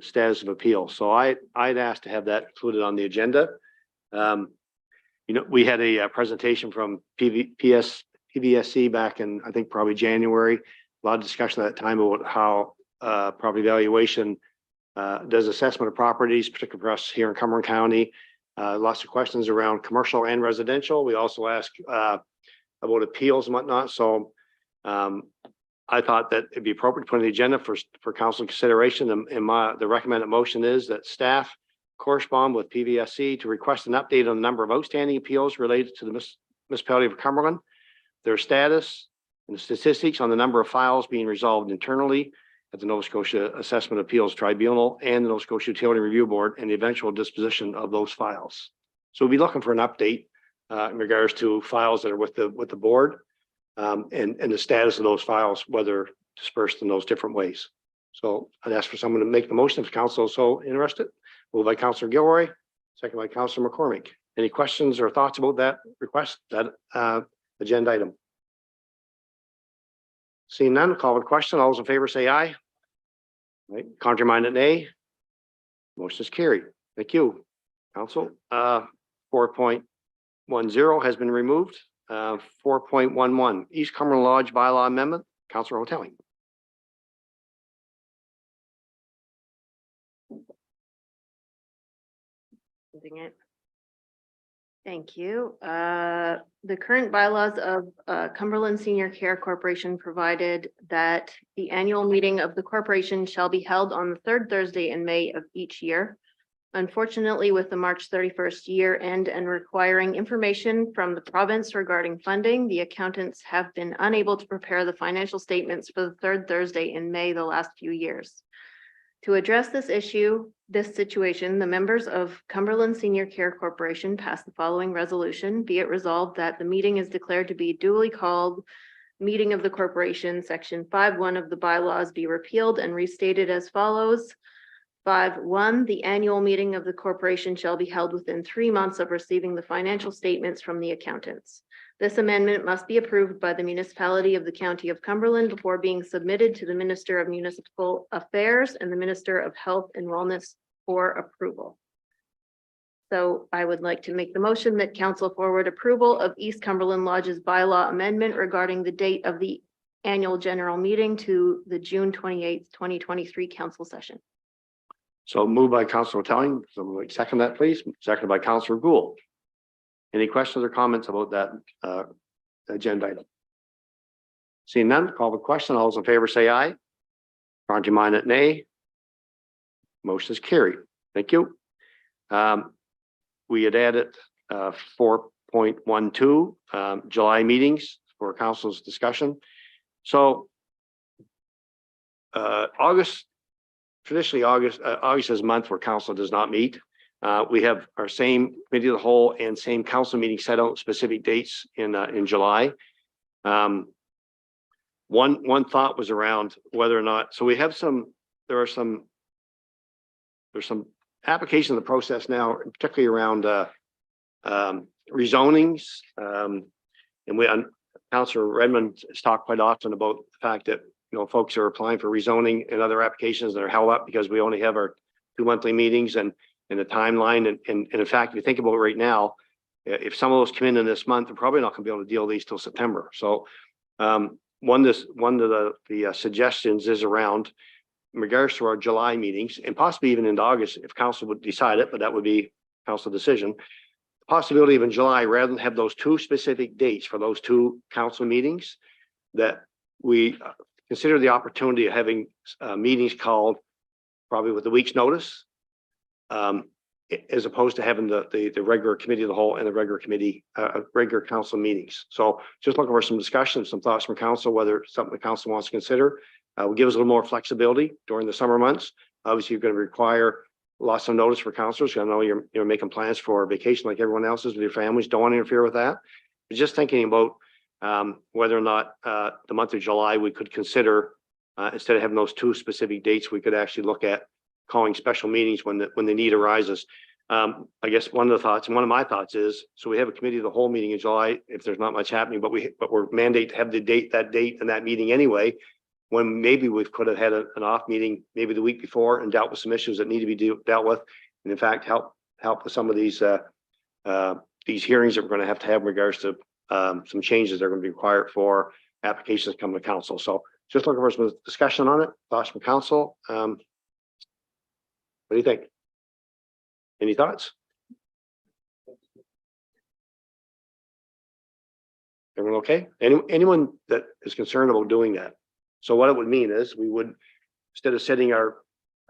B: status of appeal. So I'd asked to have that included on the agenda. We had a presentation from PVSC back in, I think, probably January. A lot of discussion at that time about how property valuation does assessment of properties, particularly for us here in Cumberland County. Lots of questions around commercial and residential. We also asked about appeals and whatnot. So I thought that it'd be appropriate to put on the agenda for council consideration. And the recommended motion is that staff correspond with PVSC to request an update on the number of outstanding appeals related to the Municipality of Cumberland, their status, and the statistics on the number of files being resolved internally at the Nova Scotia Assessment Appeals Tribunal and the Nova Scotia Utility Review Board, and the eventual disposition of those files. So we'll be looking for an update in regards to files that are with the board. And the status of those files, whether dispersed in those different ways. So I'd ask for someone to make the motion if council is so interested. Moved by Councilor Gilroy, second by Councilor McCormick. Any questions or thoughts about that request, that agenda item? Seeing none, call the question. All those in favor say aye. Right, contrary minded nay. Motion is carried. Thank you, council. 4.10 has been removed. 4.11 East Cumberland Lodge bylaw amendment. Councilor O'Telling.
A: Thank you. The current bylaws of Cumberland Senior Care Corporation provided that the annual meeting of the corporation shall be held on the third Thursday in May of each year. Unfortunately, with the March 31st year end and requiring information from the province regarding funding, the accountants have been unable to prepare the financial statements for the third Thursday in May the last few years. To address this situation, the members of Cumberland Senior Care Corporation passed the following resolution. Be it resolved that the meeting is declared to be duly called meeting of the corporation. Section 5.1 of the bylaws be repealed and restated as follows. 5.1, the annual meeting of the corporation shall be held within 3 months of receiving the financial statements from the accountants. This amendment must be approved by the municipality of the County of Cumberland before being submitted to the Minister of Municipal Affairs and the Minister of Health and Wellness for approval. So I would like to make the motion that council forward approval of East Cumberland Lodge's bylaw amendment regarding the date of the annual general meeting to the June 28th, 2023 council session.
B: So moved by Councilor Telling, someone like second that, please. Seconded by Councilor Gould. Any questions or comments about that agenda item? Seeing none, call the question. All those in favor say aye. Contrary minded, nay. Motion is carried. Thank you. We had added 4.12 July meetings for council's discussion. So August, traditionally August is a month where council does not meet. We have our same committee of the whole and same council meeting set out specific dates in July. One thought was around whether or not, so we have there's some application in the process now, particularly around rezonings. And Councilor Redmond has talked quite often about the fact that, folks are applying for rezoning and other applications that are held up because we only have our 2 monthly meetings and the timeline. And in fact, if you think about it right now, if some of those come in this month, we're probably not going to be able to deal with these till September. So one of the suggestions is around in regards to our July meetings and possibly even into August, if council would decide it, but that would be council decision. The possibility of in July, rather than have those 2 specific dates for those 2 council meetings, that we consider the opportunity of having meetings called probably with a week's notice, as opposed to having the regular committee of the whole and the regular council meetings. So just looking for some discussion, some thoughts from council, whether it's something the council wants to consider. Will give us a little more flexibility during the summer months. Obviously, you're going to require lots of notice for councilors. I know you're making plans for vacation like everyone else is with your families. Don't want to interfere with that. But just thinking about whether or not the month of July we could consider, instead of having those 2 specific dates, we could actually look at calling special meetings when the need arises. I guess one of the thoughts and one of my thoughts is, so we have a committee of the whole meeting in July if there's not much happening, but we're mandated to have that date and that meeting anyway, when maybe we could have had an off meeting maybe the week before and dealt with some issues that need to be dealt with, and in fact help with some of these hearings that we're going to have in regards to some changes that are going to be required for applications coming to council. So just looking for some discussion on it. Thoughts from council. What do you think? Any thoughts? Everyone okay? Anyone that is concerned about doing that? So what it would mean is we would, instead of setting our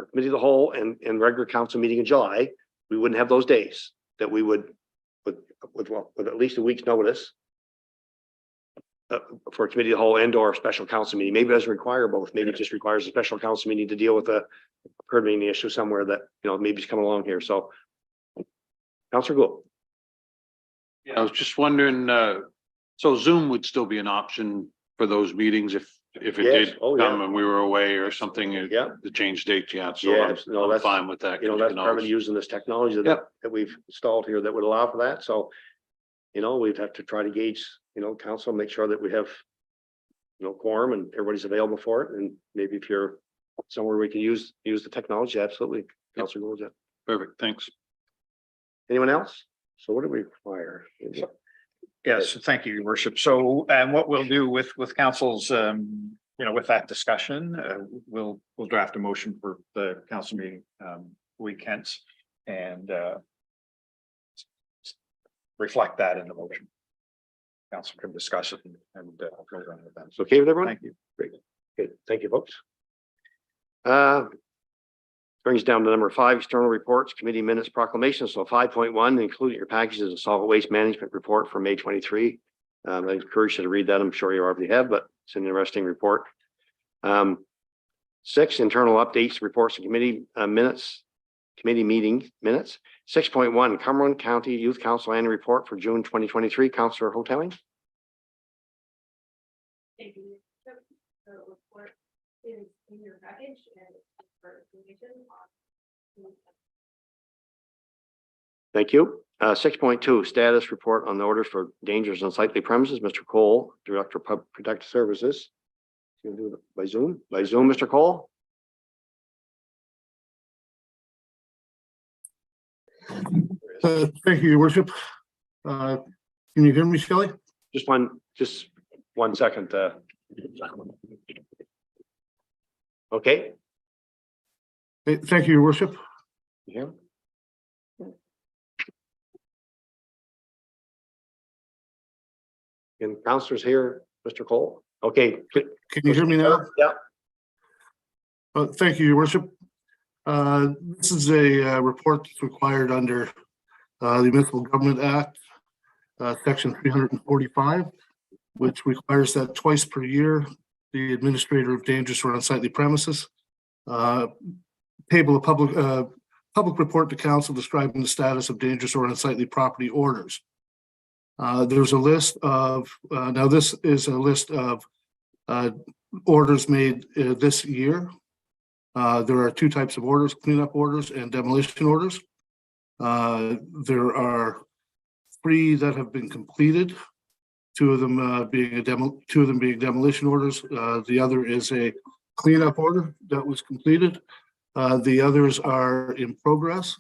B: committee of the whole and regular council meeting in July, we wouldn't have those days, that we would with at least a week's notice for a committee of the whole and or special council meeting. Maybe it doesn't require both. Maybe it just requires a special council meeting to deal with a permitting issue somewhere that, maybe it's coming along here. So Councilor Gould.
K: Yeah, I was just wondering, so Zoom would still be an option for those meetings if it
B: Yes.
K: did
B: Oh, yeah.
K: come and we were away or something,
B: Yeah.
K: the change date, yeah, so
B: Yeah,
K: I'm
B: that's
K: fine with that.
B: that's part of using this technology that we've installed here that would allow for that. So, we'd have to try to gauge, council, make sure that we have, quorum and everybody's available for it. And maybe if you're somewhere we can use the technology, absolutely. Councilor Gould, yeah.
K: Perfect, thanks.
B: Anyone else? So what do we require?
H: Yes, thank you, Your Worship. So, and what we'll do with council's, with that discussion, we'll draft a motion for the council meeting weekends and reflect that in the motion. Council can discuss it and go on with that.
B: It's okay with everyone?
H: Thank you.
B: Great. Good. Thank you, folks. Brings down to number 5, external reports, committee minutes, proclamations. So 5.1, including your packages of solid waste management report for May 23. I encourage you to read that. I'm sure you already have, but it's an interesting report. 6, internal updates, reports, and committee minutes, committee meeting minutes. 6.1, Cumberland County Youth Council annual report for June 2023. Councilor Hoteling.
C: Thank you. The report is in your package and it's for information on.
B: Thank you. 6.2, status report on the orders for dangerous and unsightly premises. Mr. Cole, Director of Public Protective Services. You can do it by Zoom. By Zoom, Mr. Cole.
F: Thank you, your worship. Uh, Can you hear me, Shelley?
D: Just one second. Okay.
F: Thank you, your worship.
D: Yeah. And counselors here, Mr. Cole. Okay.
F: Can you hear me now?
D: Yeah.
F: Thank you, your worship. This is a report that's required under the Municipal Government Act, section 345, which requires that twice per year, the administrator of dangerous or unsightly premises table a public report to council describing the status of dangerous or unsightly property orders. There's a list of, now this is a list of orders made this year. There are two types of orders: cleanup orders and demolition orders. There are 3 that have been completed, 2 of them being demolition orders. The other is a cleanup order that was completed. The others are in progress.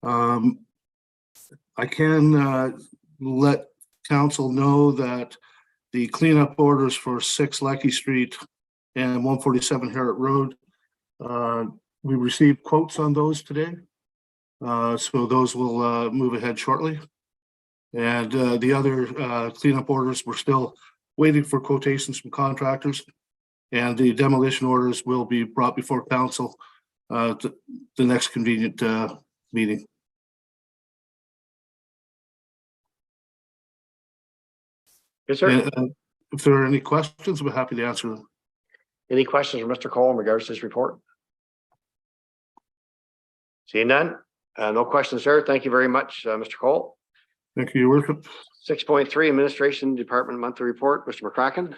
F: I can let council know that the cleanup orders for 6 Lecky Street and 147 Harriet Road, we received quotes on those today. So those will move ahead shortly. And the other cleanup orders, we're still waiting for quotations from contractors. And the demolition orders will be brought before council to the next convenient meeting.
D: Yes, sir.
F: And, if there are any questions, we're happy to answer them.
D: Any questions for Mr. Cole in regards to this report? Seeing none, no questions, sir. Thank you very much, Mr. Cole.
F: Thank you, your worship.
D: 6.3 Administration Department Monthly Report, Mr. McCracken.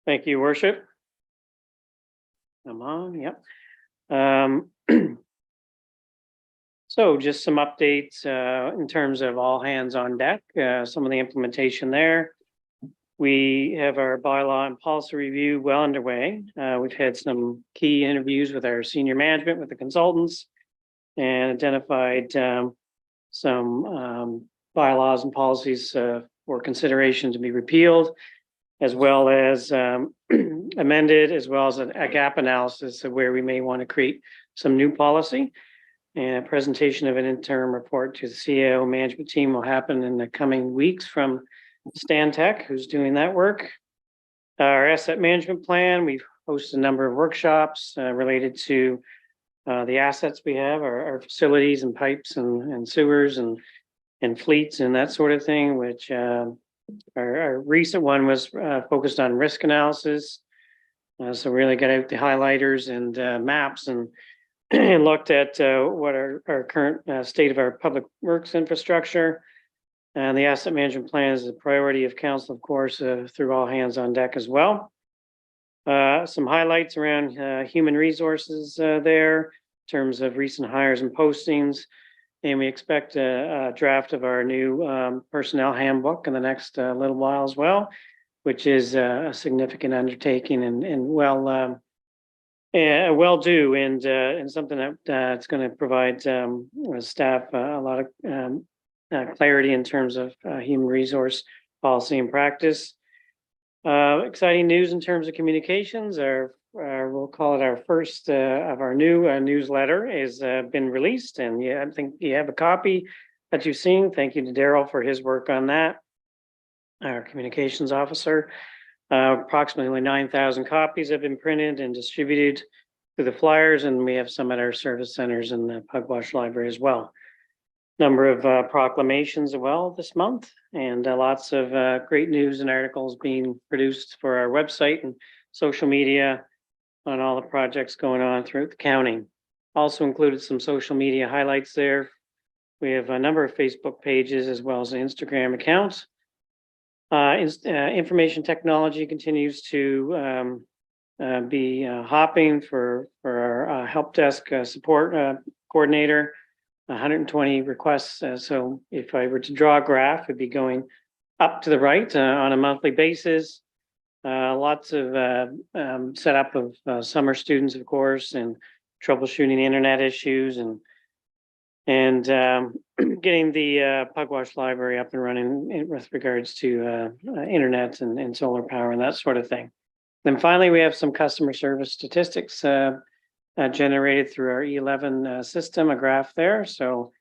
E: Thank you, worship. Come on, yep. So just some updates in terms of all hands on deck, some of the implementation there. We have our bylaw and policy review well underway. We've had some key interviews with our senior management, with the consultants, and identified some bylaws and policies for consideration to be repealed, as well as amended, as well as a gap analysis of where we may want to create some new policy. And a presentation of an interim report to the CAO management team will happen in the coming weeks from Stan Tech, who's doing that work. Our asset management plan, we've hosted a number of workshops related to the assets we have, our facilities and pipes and sewers and fleets and that sort of thing, which our recent one was focused on risk analysis. So really got out the highlighters and maps and looked at what our current state of our public works infrastructure. And the asset management plan is a priority of council, of course, through all hands on deck as well. Some highlights around human resources there in terms of recent hires and postings. And we expect a draft of our new personnel handbook in the next little while as well, which is a significant undertaking and well due, and something that's going to provide staff a lot of clarity in terms of human resource policy and practice. Exciting news in terms of communications. We'll call it our first of our new newsletter has been released, and yeah, I think you have a copy that you've seen. Thank you to Daryl for his work on that, our communications officer. Approximately 9,000 copies have been printed and distributed through the flyers, and we have some at our service centers in the Pugwash Library as well. Number of proclamations as well this month, and lots of great news and articles being produced for our website and social media on all the projects going on throughout the county. Also included some social media highlights there. We have a number of Facebook pages as well as an Instagram account. Information technology continues to be hopping for our help desk support coordinator. 120 requests. So if I were to draw a graph, it'd be going up to the right on a monthly basis. Lots of setup of summer students, of course, and troubleshooting internet issues and getting the Pugwash Library up and running with regards to internet and solar power and that sort of thing. Then finally, we have some customer service statistics generated through our E11 system, a graph there. So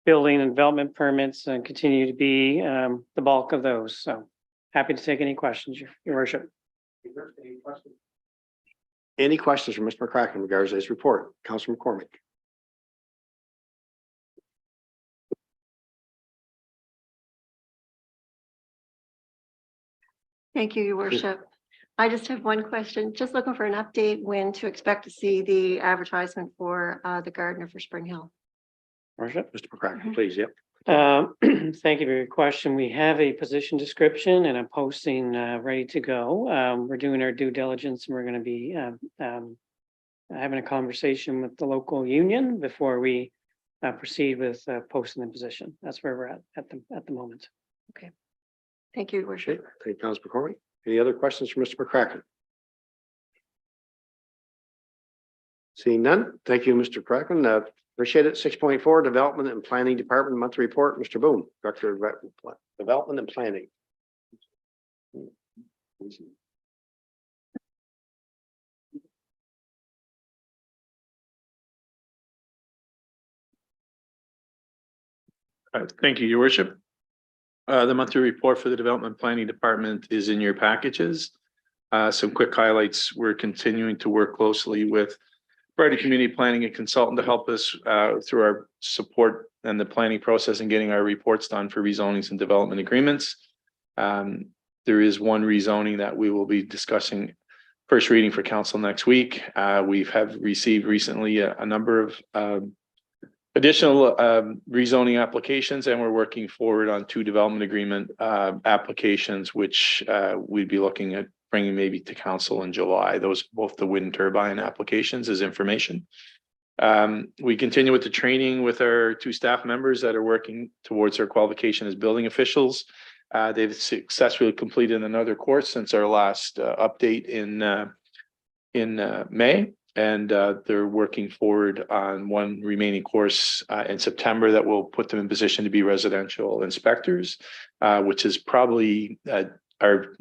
E: building and development permits continue to be the bulk of those. So happy to take any questions, Your Worship.
B: Any questions from Mr. McCracken in regards to his report? Councilor McCormick.
O: Thank you, Your Worship. I just have one question. Just looking for an update when to expect to see the advertisement for the gardener for Spring Hill.
E: Worship.
B: Mr. McCracken, please. Yep.
E: Thank you for your question. We have a position description and a posting ready to go. We're doing our due diligence and we're going to be having a conversation with the local union before we proceed with posting the position. That's where we're at the moment.
O: Thank you, Your Worship.
B: Okay. Thank you, Councilor McCormick. Any other questions for Mr. McCracken? Seeing none. Thank you, Mr. McCracken. Appreciate it. 6.4 Development and Planning Department Monthly Report. Mr. Boone, Director of Development and Planning.
L: Thank you, Your Worship. The monthly report for the Development Planning Department is in your packages. Some quick highlights. We're continuing to work closely with Priority Community Planning and Consultant to help us through our support and the planning process and getting our reports done for rezonings and development agreements. There is one rezoning that we will be discussing first reading for council next week. We have received recently a number of additional rezoning applications, and we're working forward on 2 development agreement applications, which we'd be looking at bringing maybe to council in July. Those both the wind turbine applications as information. We continue with the training with our 2 staff members that are working towards their qualification as building officials. They've successfully completed another course since our last update in May. And they're working forward on one remaining course in September that will put them in position to be residential inspectors, which is probably our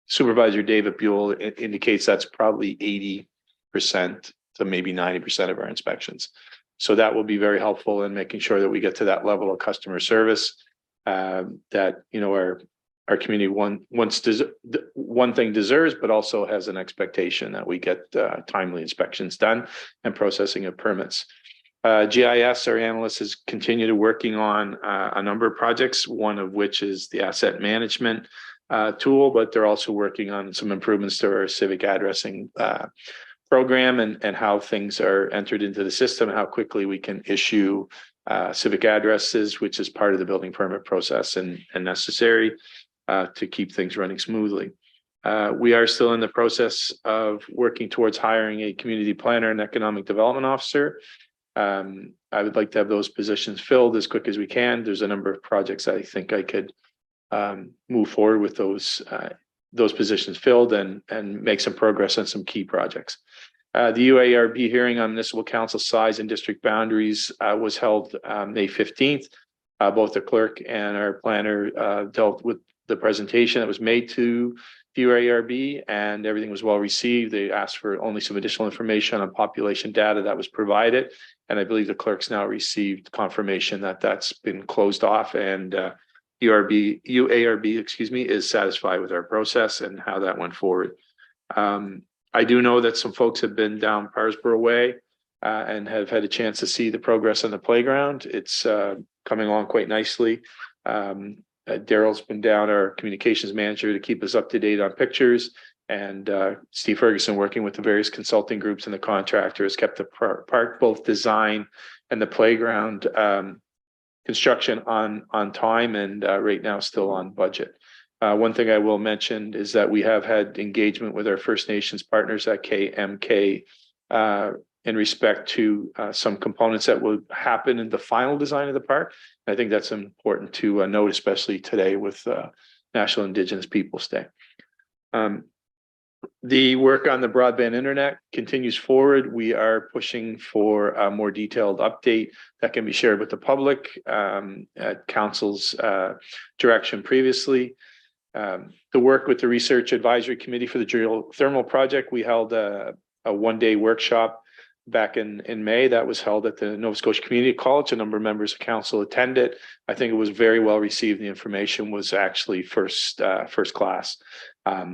L: supervisor, David Buell, indicates that's probably 80% to maybe 90% of our inspections. So that will be very helpful in making sure that we get to that level of customer service that, you know, our community one thing deserves, but also has an expectation that we get timely inspections done and processing of permits. GIS, our analysts, has continued working on a number of projects, one of which is the asset management tool, but they're also working on some improvements to our civic addressing program and how things are entered into the system, how quickly we can issue civic addresses, which is part of the building permit process and necessary to keep things running smoothly. We are still in the process of working towards hiring a community planner and economic development officer. I would like to have those positions filled as quick as we can. There's a number of projects I think I could move forward with those positions filled and make some progress on some key projects. The UARB hearing on municipal council size and district boundaries was held May 15th. Both the clerk and our planner dealt with the presentation that was made to the UARB, and everything was well received. They asked for only some additional information on population data that was provided, and I believe the clerk's now received confirmation that that's been closed off, and UARB, excuse me, is satisfied with our process and how that went forward. I do know that some folks have been down Parsborough Way and have had a chance to see the progress on the playground. It's coming along quite nicely. Daryl's been down, our communications manager, to keep us up to date on pictures, and Steve Ferguson, working with the various consulting groups and the contractors, kept the park, both design and the playground construction on time, and right now still on budget. One thing I will mention is that we have had engagement with our First Nations partners at KMK in respect to some components that will happen in the final design of the park. I think that's important to note, especially today with National Indigenous Peoples Day. The work on the broadband internet continues forward. We are pushing for a more detailed update that can be shared with the public at council's direction previously. The work with the Research Advisory Committee for the Geothermal Project, we held a one-day workshop back in May. That was held at the Nova Scotia Community College. A number of members of council attended. I think it was very well received. The information was actually first class.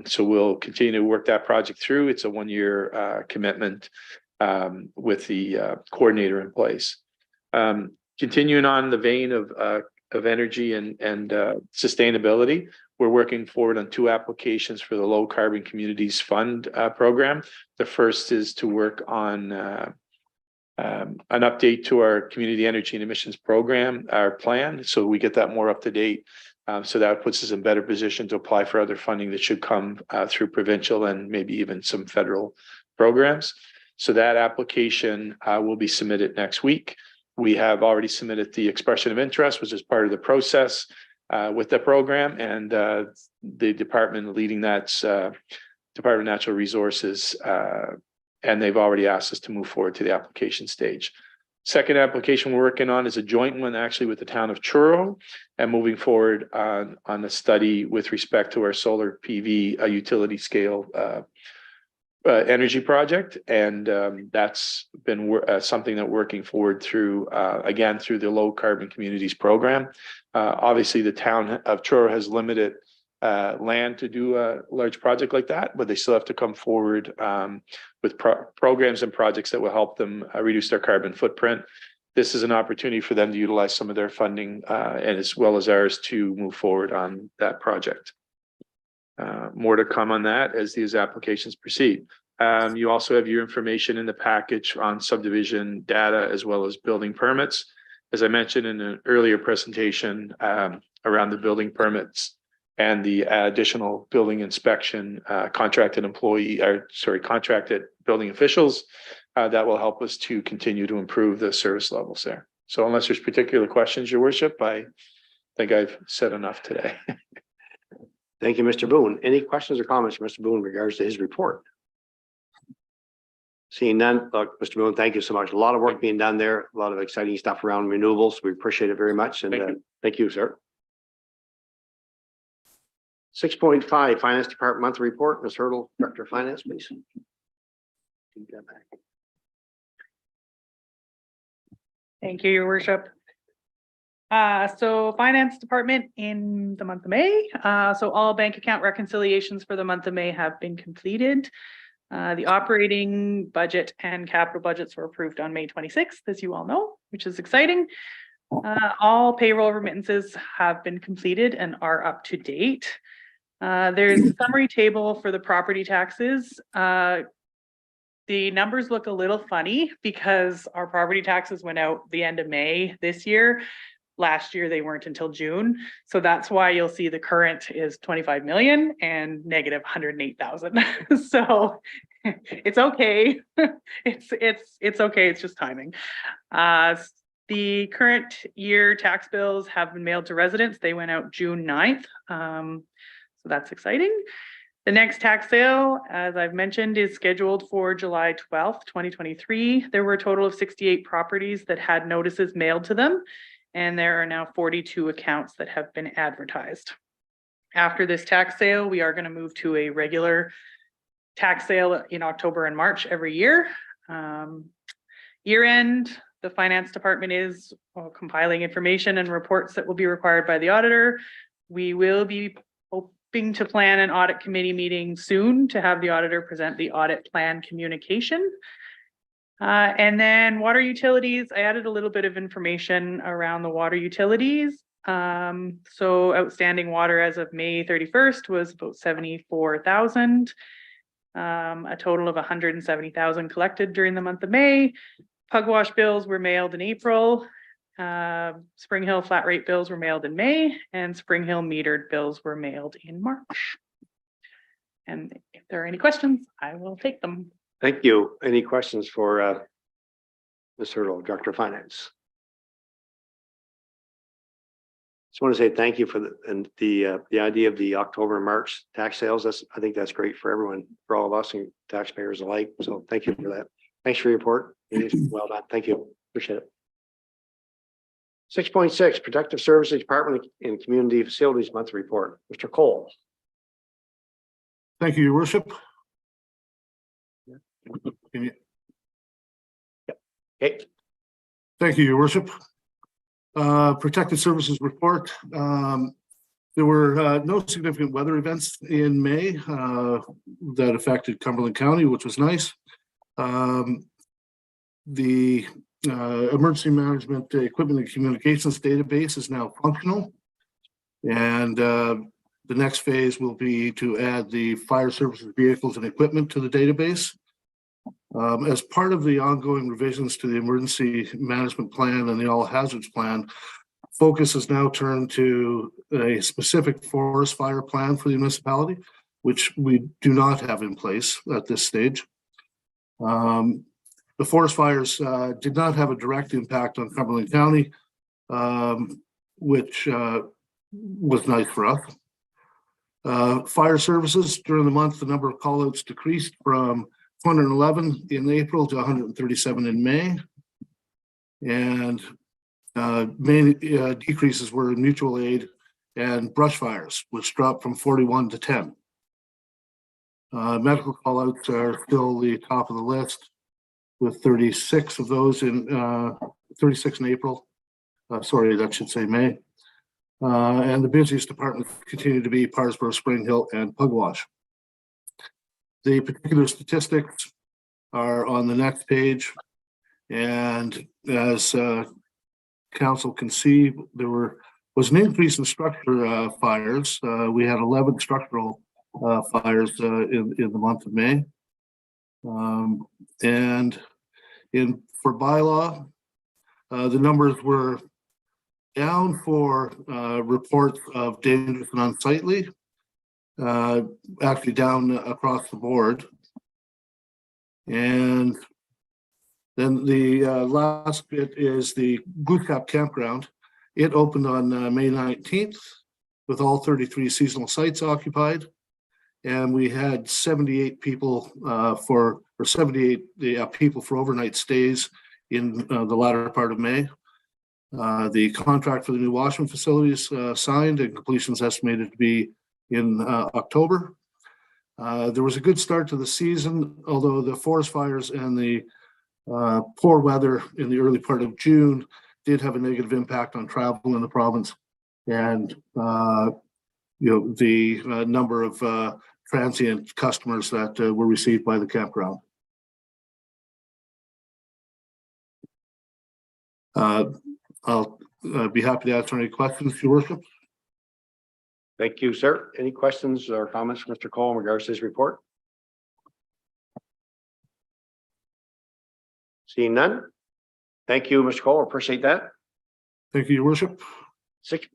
L: So we'll continue to work that project through. It's a one-year commitment with the coordinator in place. Continuing on the vein of energy and sustainability, we're working forward on 2 applications for the Low Carbon Communities Fund program. The first is to work on an update to our community energy and emissions program, our plan, so we get that more up to date. So that puts us in better position to apply for other funding that should come through provincial and maybe even some federal programs. So that application will be submitted next week. We have already submitted the expression of interest, which is part of the process with the program, and the department leading that's Department of Natural Resources, and they've already asked us to move forward to the application stage. Second application we're working on is a joint one actually with the town of Truro, and moving forward on a study with respect to our solar PV utility scale energy project. And that's been something that we're working forward through, again, through the Low Carbon Communities program. Obviously, the town of Truro has limited land to do a large project like that, but they still have to come forward with programs and projects that will help them reduce their carbon footprint. This is an opportunity for them to utilize some of their funding and as well as ours to move forward on that project. More to come on that as these applications proceed. You also have your information in the package on subdivision data as well as building permits. As I mentioned in an earlier presentation around the building permits and the additional building inspection contracted building officials, that will help us to continue to improve the service levels there. So unless there's particular questions, Your Worship, I think I've said enough today.
B: Thank you, Mr. Boone. Any questions or comments from Mr. Boone in regards to his report? Seeing none, look, Mr. Boone, thank you so much. A lot of work being done there, a lot of exciting stuff around renewables. We appreciate it very much. And thank you, sir. 6.5 Finance Department Monthly Report. Ms. Hurdle, Director of Finance, please.
M: Thank you, Your Worship. So Finance Department in the month of May. So all bank account reconciliations for the month of May have been completed. The operating budget and capital budgets were approved on May 26th, as you all know, which is exciting. All payroll remittances have been completed and are up to date. There's a summary table for the property taxes. The numbers look a little funny because our property taxes went out the end of May this year. Last year, they weren't until June. So that's why you'll see the current is 25 million and negative 108,000. So it's okay. It's okay. It's just timing. The current year tax bills have been mailed to residents. They went out June 9th. So that's exciting. The next tax sale, as I've mentioned, is scheduled for July 12th, 2023. There were a total of 68 properties that had notices mailed to them, and there are now 42 accounts that have been advertised. After this tax sale, we are going to move to a regular tax sale in October and March every year. Year end, the Finance Department is compiling information and reports that will be required by the auditor. We will be hoping to plan an audit committee meeting soon to have the auditor present the audit plan communication. And then water utilities, I added a little bit of information around the water utilities. So outstanding water as of May 31st was about 74,000. A total of 170,000 collected during the month of May. Pugwash bills were mailed in April. Spring Hill flat rate bills were mailed in May, and Spring Hill metered bills were mailed in March. And if there are any questions, I will take them.
B: Thank you. Any questions for Ms. Hurdle, Director of Finance? Just want to say thank you for the idea of the October and March tax sales. I think that's great for everyone, for all of us and taxpayers alike. So thank you for that. Thanks for your report. It is well done. Thank you. Appreciate it. 6.6, Protective Services Department and Community Facilities Monthly Report. Mr. Cole.
F: Thank you, Your Worship. Can you-
B: Okay.
F: Thank you, Your Worship. Protective Services Report. There were no significant weather events in May that affected Cumberland County, which was nice. The Emergency Management Equipment and Communications database is now functional. And the next phase will be to add the fire services vehicles and equipment to the database. As part of the ongoing revisions to the emergency management plan and the all hazards plan, focus is now turned to a specific forest fire plan for the municipality, which we do not have in place at this stage. The forest fires did not have a direct impact on Cumberland County, which was nice for us. Fire services during the month, the number of callouts decreased from 211 in April to 137 in May. And main decreases were in mutual aid and brush fires, which dropped from 41 to 10. Medical callouts are still the top of the list, with 36 of those in 36 in April. Sorry, that should say May. And the busiest departments continue to be Parsboro, Spring Hill, and Pugwash. The particular statistics are on the next page. And as council can see, there was an increase in structure fires. We had 11 structural fires in the month of May. And for bylaw, the numbers were down for reports of dangerous and unsightly, actually down across the board. And then the last bit is the Goose Campground. It opened on May 19th with all 33 seasonal sites occupied. And we had 78 people people for overnight stays in the latter part of May. The contract for the new washroom facilities signed, and completion is estimated to be in October. There was a good start to the season, although the forest fires and the poor weather in the early part of June did have a negative impact on travel in the province, and the number of transient customers that were received by the campground. I'll be happy to answer any questions, Your Worship.
B: Thank you, sir. Any questions or comments from Mr. Cole in regards to his report? Seeing none. Thank you, Mr. Cole. Appreciate that.
F: Thank you, Your Worship.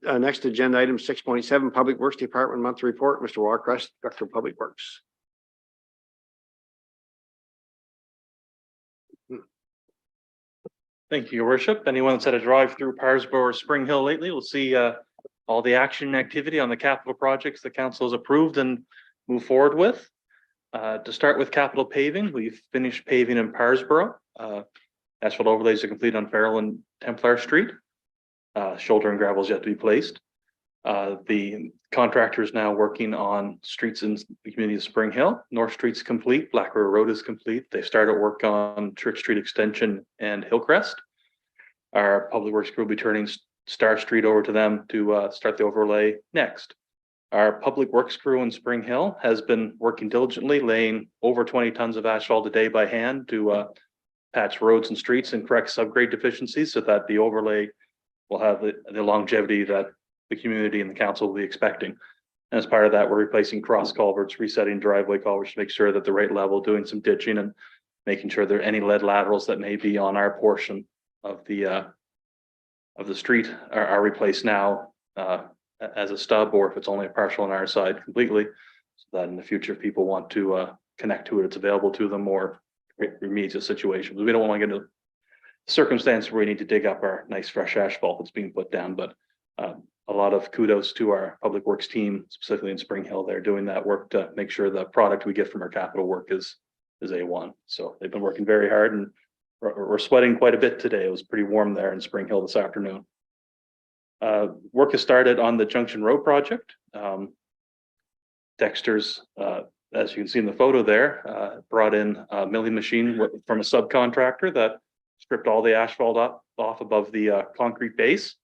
B: Next agenda item 6.7, Public Works Department monthly report. Mr. Walcrest, Director of Public Works.
N: Thank you, Your Worship. Anyone that's had a drive through Parsboro or Spring Hill lately will see all the action and activity on the capital projects the council has approved and moved forward with. To start with capital paving, we've finished paving in Parsboro. Asphalt overlays are complete on Farrell and Templar Street. Shoulder and gravel is yet to be placed. The contractor is now working on streets in the community of Spring Hill. North Street's complete, Black River Road is complete. They started work on Church Street Extension and Hillcrest. Our public works crew will be turning Star Street over to them to start the overlay next. Our public works crew in Spring Hill has been working diligently, laying over 20 tons of asphalt a day by hand to patch roads and streets and correct subgrade deficiencies so that the overlay will have the longevity that the community and the council will be expecting. And as part of that, we're replacing cross culverts, resetting driveway culverts to make sure that the right level, doing some ditching and making sure there are any lead laterals that may be on our portion of the street are replaced now as a stub, or if it's only a partial on our side completely, so that in the future, if people want to connect to it, it's available to them, or remedial situations. We don't want to get into circumstance where we need to dig up our nice fresh asphalt that's being put down, but a lot of kudos to our public works team, specifically in Spring Hill. They're doing that work to make sure the product we get from our capital work is A1. So they've been working very hard, and we're sweating quite a bit today. It was pretty warm there in Spring Hill this afternoon. Work has started on the Junction Road project. Dexter's, as you can see in the photo there, brought in a milling machine from a subcontractor that stripped all the asphalt off above the concrete base.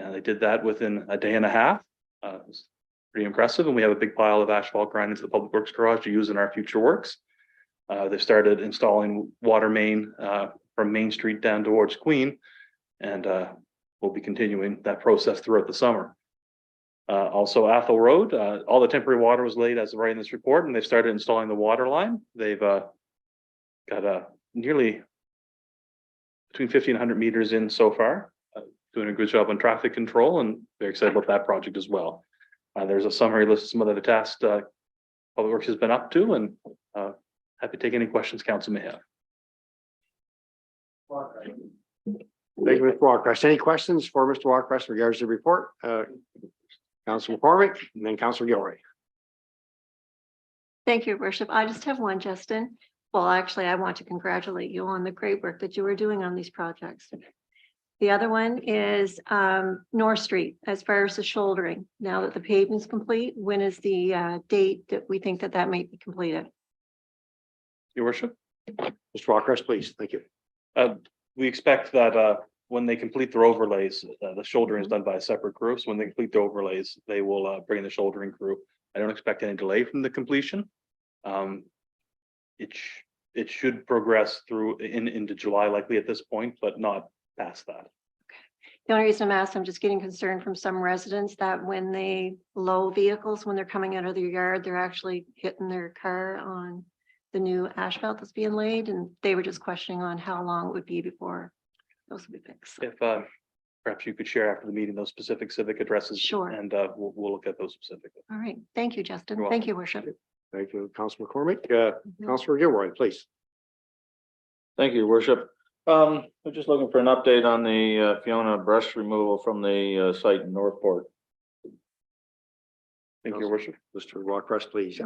N: And they did that within a day and a half. It was pretty impressive. And we have a big pile of asphalt grind into the public works garage to use in our future works. They started installing water main from Main Street down towards Queen, and we'll be continuing that process throughout the summer. Also Athol Road, all the temporary water was laid as right in this report, and they've started installing the water line. They've got nearly between 50 and 100 meters in so far, doing a good job on traffic control, and very excited about that project as well. There's a summary list of some of the tasks Public Works has been up to, and happy to take any questions council may have.
B: Thank you, Mr. Walkrest. Any questions for Mr. Walkrest in regards to the report? Councilor McCormick and then Councilor Gilroy.
O: Thank you, Worship. I just have one, Justin. Well, actually, I want to congratulate you on the great work that you were doing on these projects. The other one is North Street, as far as the shouldering. Now that the pavement's complete, when is the date that we think that that might be completed?
N: Your worship.
B: Mr. Walkrest, please. Thank you.
N: We expect that when they complete their overlays, the shouldering is done by a separate crew. So when they complete the overlays, they will bring in the shouldering crew. I don't expect any delay from the completion. It should progress through into July likely at this point, but not past that.
O: The only reason I'm asking, I'm just getting concerned from some residents that when they low vehicles, when they're coming out of their yard, they're actually hitting their car on the new asphalt that's being laid, and they were just questioning on how long it would be before those would be fixed.
N: If perhaps you could share after the meeting those specific civic addresses.
O: Sure.
N: And we'll look at those specifically.
O: All right. Thank you, Justin.
N: You're
O: Thank you, Worship.
B: Thank you, Councilor McCormick. Councilor Gilroy, please.
K: Thank you, worship. I'm just looking for an update on the Fiona brush removal from the site in Northport.
N: Thank you, your worship.
B: Mr. Walkrest, please.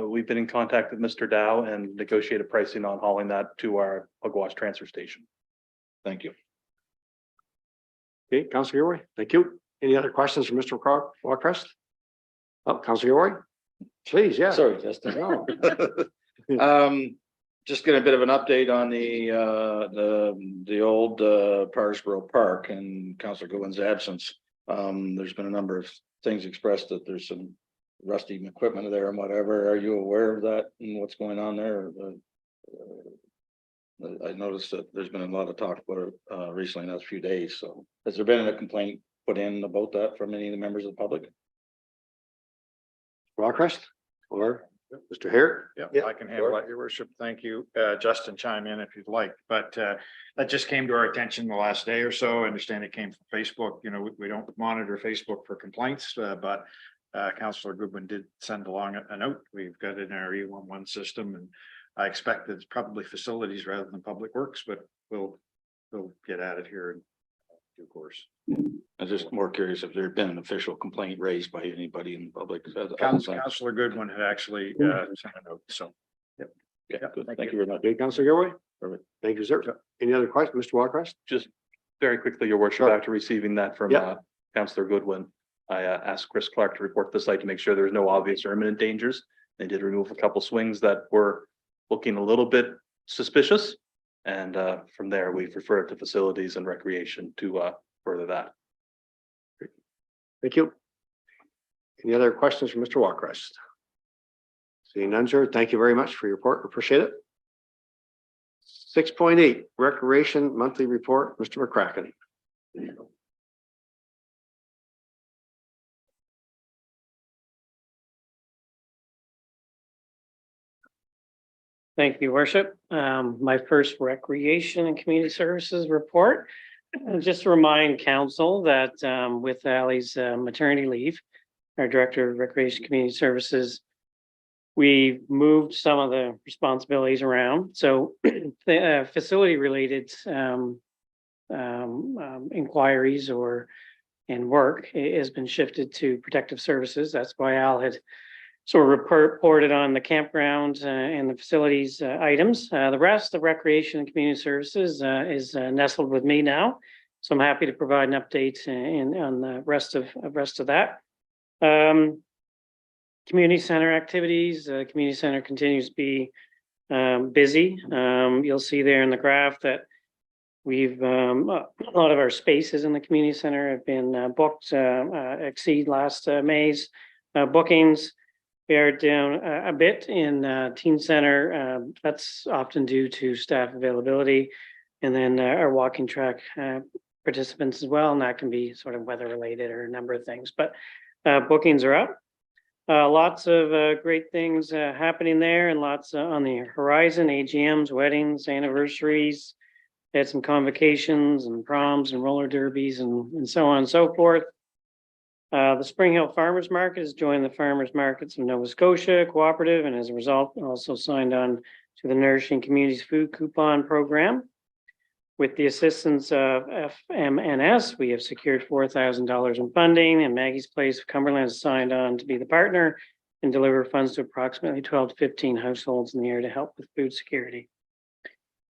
N: We've been in contact with Mr. Dow and negotiated pricing on hauling that to our Pugwash transfer station.
K: Thank you.
B: Okay, Councilor Gilroy, thank you. Any other questions for Mr. Walkrest? Oh, Councilor Gilroy, please, yeah.
K: Sorry, Justin. Just get a bit of an update on the old Parsboro Park and Councilor Goodwin's absence. There's been a number of things expressed that there's some rusty equipment there and whatever. Are you aware of that and what's going on there? I noticed that there's been a lot of talk about it recently in the last few days. So has there been a complaint put in about that from any of the members of the public?
B: Walkrest or Mr. Hare?
H: Yeah, I can handle that, your worship. Thank you. Justin, chime in if you'd like, but that just came to our attention the last day or so. I understand it came from Facebook. You know, we don't monitor Facebook for complaints, but Councilor Goodwin did send along a note. We've got it in our E11 system, and I expect that it's probably facilities rather than public works, but we'll get at it here in due course.
K: I'm just more curious if there had been an official complaint raised by anybody in the public.
H: Councilor Goodwin had actually sent a note, so.
K: Okay,
H: Yeah,
K: good.
H: thank
K: Thank
H: you.
K: you very much.
B: Okay, Councilor Gilroy?
K: Perfect.
B: Thank you, sir. Any other questions, Mr. Walkrest?
N: Just very quickly, your worship,
B: Sure.
N: after receiving that from Councilor Goodwin, I asked Chris Clark to report to the site to make sure there's no obvious or imminent dangers. They did remove a couple swings that were looking a little bit suspicious. And from there, we've referred to facilities and recreation to further that.
B: Thank you. Any other questions from Mr. Walkrest? Seeing none, sir. Thank you very much for your report. Appreciate it. 6.8 Recreation Monthly Report, Mr. McCracken.
E: Thank you, worship. My first recreation and community services report. Just to remind council that with Ally's maternity leave, our director of recreation community services, we moved some of the responsibilities around. So the facility related inquiries or and work has been shifted to protective services. That's why Al had sort of reported on the campground and the facilities items. The rest, the recreation and community services is nestled with me now. So I'm happy to provide an update on the rest of that. Community center activities, community center continues to be busy. You'll see there in the graph that we've a lot of our spaces in the community center have been booked, exceed last May's bookings. We are down a bit in teen center. That's often due to staff availability, and then our walking track participants as well, and that can be sort of weather related or a number of things. But bookings are up. Lots of great things happening there, and lots on the horizon. AGMs, weddings, anniversaries. Had some convocations and proms and roller derbies and so on and so forth. The Spring Hill Farmers Market has joined the Farmers Markets of Nova Scotia Cooperative, and as a result, also signed on to the Nourishing Communities Food Coupon Program. With the assistance of FMNS, we have secured $4,000 in funding, and Maggie's Place of Cumberland has signed on to be the partner and deliver funds to approximately 12 to 15 households in the area to help with food security.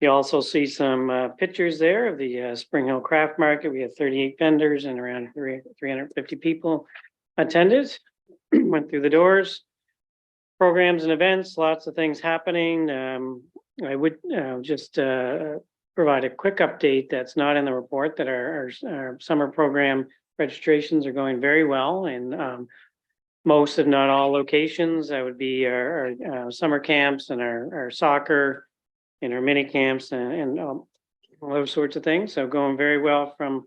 E: You also see some pictures there of the Spring Hill Craft Market. We had 38 vendors and around 350 people attended, went through the doors. Programs and events, lots of things happening. I would just provide a quick update that's not in the report that our summer program registrations are going very well in most, if not all, locations. That would be our summer camps and our soccer and our mini camps and all those sorts of things. So going very well from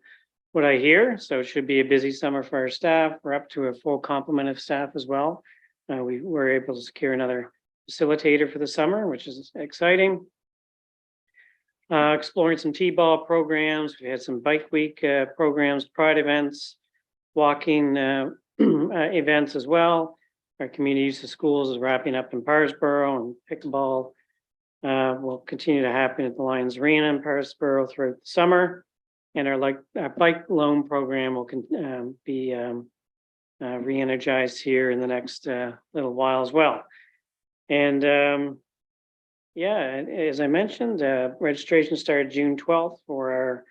E: what I hear. So it should be a busy summer for our staff. We're up to a full complement of staff as well. We were able to secure another facilitator for the summer, which is exciting. Exploring some T-ball programs. We had some bike week programs, pride events, walking events as well. Our community use of schools is wrapping up in Parsboro, and pickleball will continue to happen at the Lions Arena in Parsboro throughout the summer. And our bike loan program will be re-energized here in the next little while as well. And yeah, as I mentioned, registration started June 12th for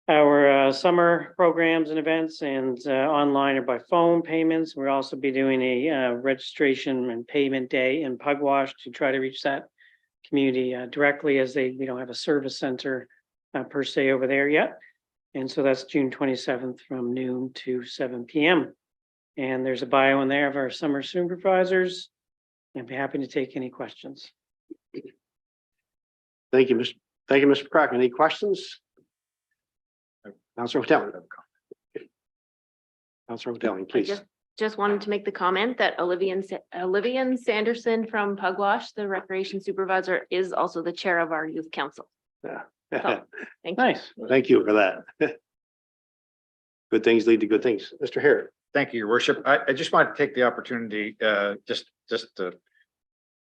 E: our summer programs and events, and online or by phone payments. We'll also be doing a registration and payment day in Pugwash to try to reach that community directly, as we don't have a service center per se over there yet. And so that's June 27th from noon to 7 p.m. And there's a bio in there of our summer supervisors. I'd be happy to take any questions.
B: Thank you, Mr. Cracken. Any questions? Councilor Hotelling. Councilor Hotelling, please.
A: Just wanted to make the comment that Olivia Sanderson from Pugwash, the recreation supervisor, is also the chair of our youth council.
B: Yeah.
A: So, thank you.
B: Nice. Thank you for that. Good things lead to good things. Mr. Harrod.
H: Thank you, Your Worship. I just wanted to take the opportunity just to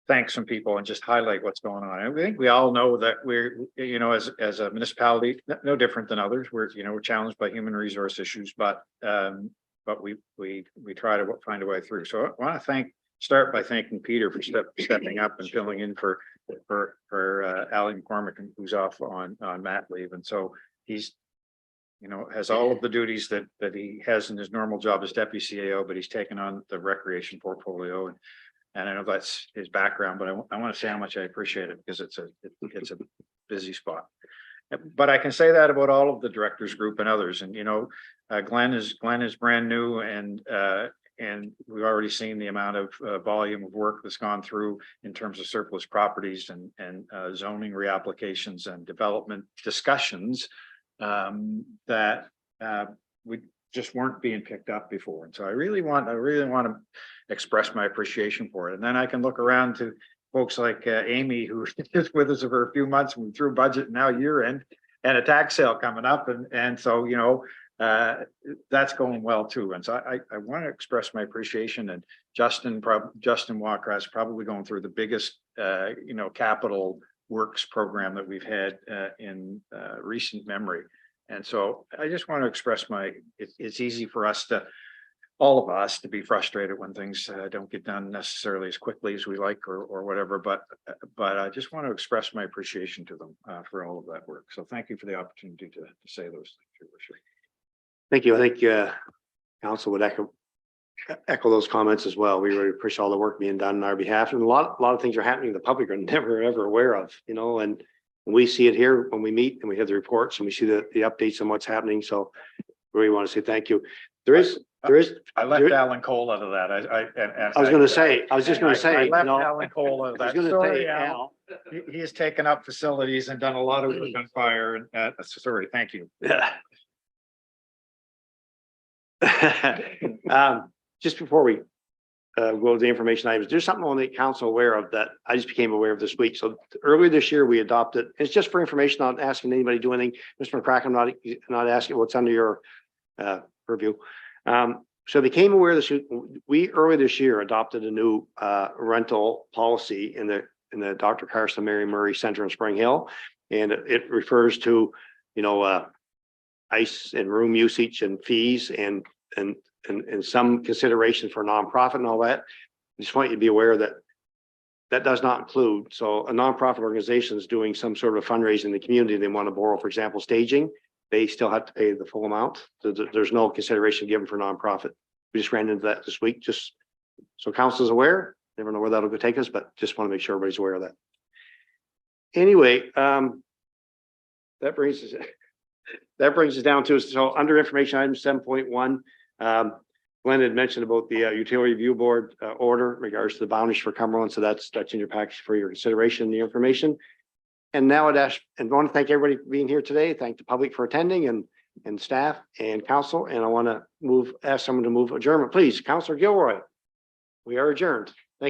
H: thank some people and just highlight what's going on. I think we all know that we're, as a municipality, no different than others. We're challenged by human resource issues, but we try to find a way through. So I want to start by thanking Peter for stepping up and filling in for Ali McCormick, who's off on mat leave. And so he's, has all of the duties that he has in his normal job as deputy CAO, but he's taken on the recreation portfolio. And I know that's his background, but I want to say how much I appreciate it, because it's a busy spot. But I can say that about all of the directors group and others. And Glenn is brand new, and we've already seen the amount of volume of work that's gone through in terms of surplus properties and zoning reapplications and development discussions that we just weren't being picked up before. And so I really want to express my appreciation for it. And then I can look around to folks like Amy, who is with us for a few months, and we threw budget, now year end, and a tax sale coming up. And so, that's going well too. And so I want to express my appreciation. And Justin Walker is probably going through the biggest, capital works program that we've had in recent memory. And so I just want to express it's easy for us to, all of us to be frustrated when things don't get done necessarily as quickly as we like or whatever, but I just want to express my appreciation to them for all of that work. So thank you for the opportunity to say those things, Your Worship.
B: Thank you. I think council would echo those comments as well. We really appreciate all the work being done on our behalf, and a lot of things are happening the public are never ever aware of, you know, and we see it here when we meet and we have the reports and we see the updates on what's happening. So really want to say thank you.
H: I left Alan Cole out of that.
B: I was just going to say,
H: I
B: you
H: left
B: know,
H: Alan Cole out of
B: I was
H: that.
B: gonna
H: Sorry,
B: say,
H: Al. He has taken up facilities and done a lot of work on fire and sorry, thank you.
B: Yeah. Just before we go to the information items, there's something I want to make council aware of that I just became aware of this week. So earlier this year, we adopted, it's just for information, not asking anybody to do anything. Mr. McCracken, I'm not asking what's under your purview. So became aware of this, we earlier this year adopted a new rental policy in the Dr. Carson Mary Murray Center in Spring Hill. And it refers to, you know, ice and room usage and fees and some consideration for nonprofit and all that. I just want you to be aware that that does not include. So a nonprofit organization is doing some sort of fundraising in the community. They want to borrow, for example, staging. They still have to pay the full amount. There's no consideration given for nonprofit. We just ran into that this week, just so council is aware. Never know where that'll go take us, but just want to make sure everybody's aware of that. Anyway, that brings us down to, so under information item 7.1, Glenn had mentioned about the utility review board order in regards to the boundaries for Cumberland. So that's in your package for your consideration, the information. And now I'd ask, and I want to thank everybody for being here today. Thank the public for attending and staff and council. And I want to ask someone to move adjournment, please. Councilor Gilroy, we are adjourned.